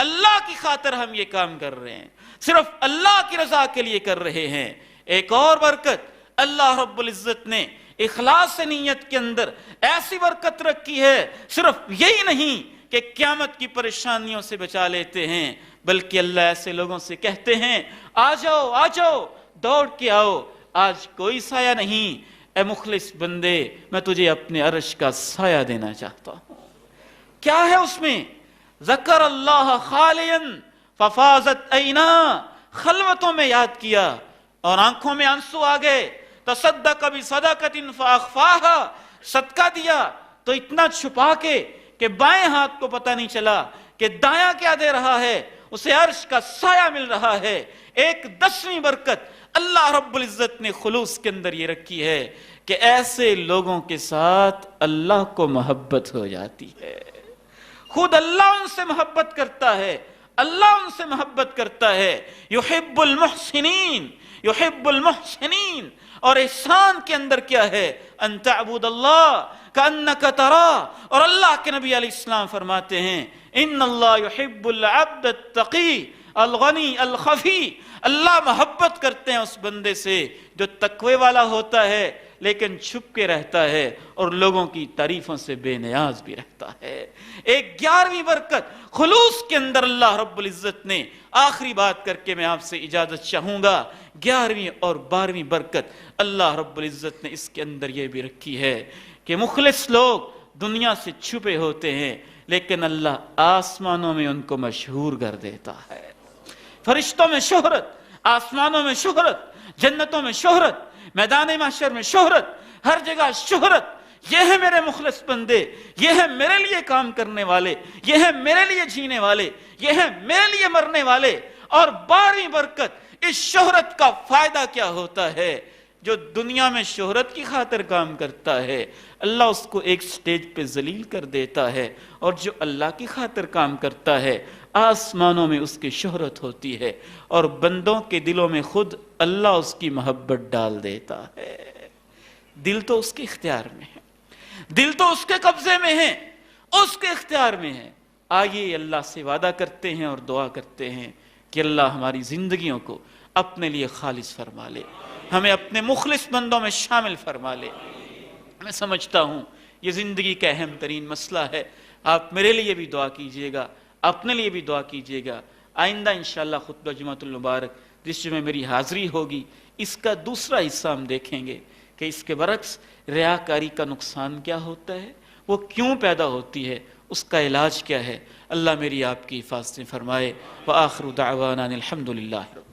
اللہ کی خاطر ہم یہ کام کر رہے ہیں، صرف اللہ کی رضا کے لیے کر رہے ہیں۔ ایک اور برکت اللہ رب العزت نے اخلاص سے نیت کے اندر ایسی برکت رکھی ہے، صرف یہی نہیں کہ قیامت کی پریشانیوں سے بچا لیتے ہیں، بلکہ اللہ ایسے لوگوں سے کہتے ہیں آ جاؤ آ جاؤ، دوڑ کے آؤ، آج کوئی سایہ نہیں، اے مخلص بندے میں تجھے اپنے عرش کا سایہ دینا چاہتا ہوں۔ کیا ہے اس میں؟ ذکر اللہ خالیا ففاضت عینا، خلوتوں میں یاد کیا اور آنکھوں میں آنسو آ گئے۔ تصدق بصدقۃ فاخفاها، صدقہ دیا تو اتنا چھپا کے کہ بائیں ہاتھ کو پتہ نہیں چلا کہ دایاں کیا دے رہا ہے، اسے عرش کا سایہ مل رہا ہے۔ ایک 10ویں برکت اللہ رب العزت نے خلوص کے اندر یہ رکھی ہے کہ ایسے لوگوں کے ساتھ اللہ کو محبت ہو جاتی ہے، خود اللہ ان سے محبت کرتا ہے، اللہ ان سے محبت کرتا ہے۔ یحب المحسنین، یحب المحسنین۔ اور احسان کے اندر کیا ہے؟ ان تعبد اللہ کأنک ترا۔ اور اللہ کے نبی علیہ السلام فرماتے ہیں ان اللہ یحب العبد التقی الغنی الخفی۔ اللہ محبت کرتے ہیں اس بندے سے جو تقوی والا ہوتا ہے لیکن چھپ کے رہتا ہے اور لوگوں کی تعریفوں سے بے نیاز بھی رہتا ہے۔ ایک 11ویں برکت خلوص کے اندر اللہ رب العزت نے، آخری بات کر کے میں آپ سے اجازت چاہوں گا، 11ویں اور 12ویں برکت اللہ رب العزت نے اس کے اندر یہ بھی رکھی ہے کہ مخلص لوگ دنیا سے چھپے ہوتے ہیں لیکن اللہ آسمانوں میں ان کو مشہور کر دیتا ہے۔ فرشتوں میں شہرت، آسمانوں میں شہرت، جنتوں میں شہرت، میدان محشر میں شہرت، ہر جگہ شہرت۔ یہ ہے میرے مخلص بندے، یہ ہے میرے لیے کام کرنے والے، یہ ہے میرے لیے جینے والے، یہ ہے میرے لیے مرنے والے۔ اور 12ویں برکت، اس شہرت کا فائدہ کیا ہوتا ہے؟ جو دنیا میں شہرت کی خاطر کام کرتا ہے اللہ اس کو ایک سٹیج پہ ذلیل کر دیتا ہے، اور جو اللہ کی خاطر کام کرتا ہے آسمانوں میں اس کی شہرت ہوتی ہے، اور بندوں کے دلوں میں خود اللہ اس کی محبت ڈال دیتا ہے۔ دل تو اس کے اختیار میں ہے، دل تو اس کے قبضے میں ہے، اس کے اختیار میں ہے۔ آئیے اللہ سے وعدہ کرتے ہیں اور دعا کرتے ہیں کہ اللہ ہماری زندگیوں کو اپنے لیے خالص فرما لے، ہمیں اپنے مخلص بندوں میں شامل فرما لے۔ میں سمجھتا ہوں یہ زندگی کا اہم ترین مسئلہ ہے۔ آپ میرے لیے بھی دعا کیجئے گا، اپنے لیے بھی دعا کیجئے گا۔ آئندہ انشاءاللہ خطبہ جمعۃ المبارک جس جمعے میری حاضری ہوگی، اس کا دوسرا حصہ ہم دیکھیں گے کہ اس کے برعکس ریاکاری کا نقصان کیا ہوتا ہے، وہ کیوں پیدا ہوتی ہے، اس کا علاج کیا ہے۔ اللہ میری آپ کی حفاظت فرمائے۔ وآخر دعوانا الحمدللہ۔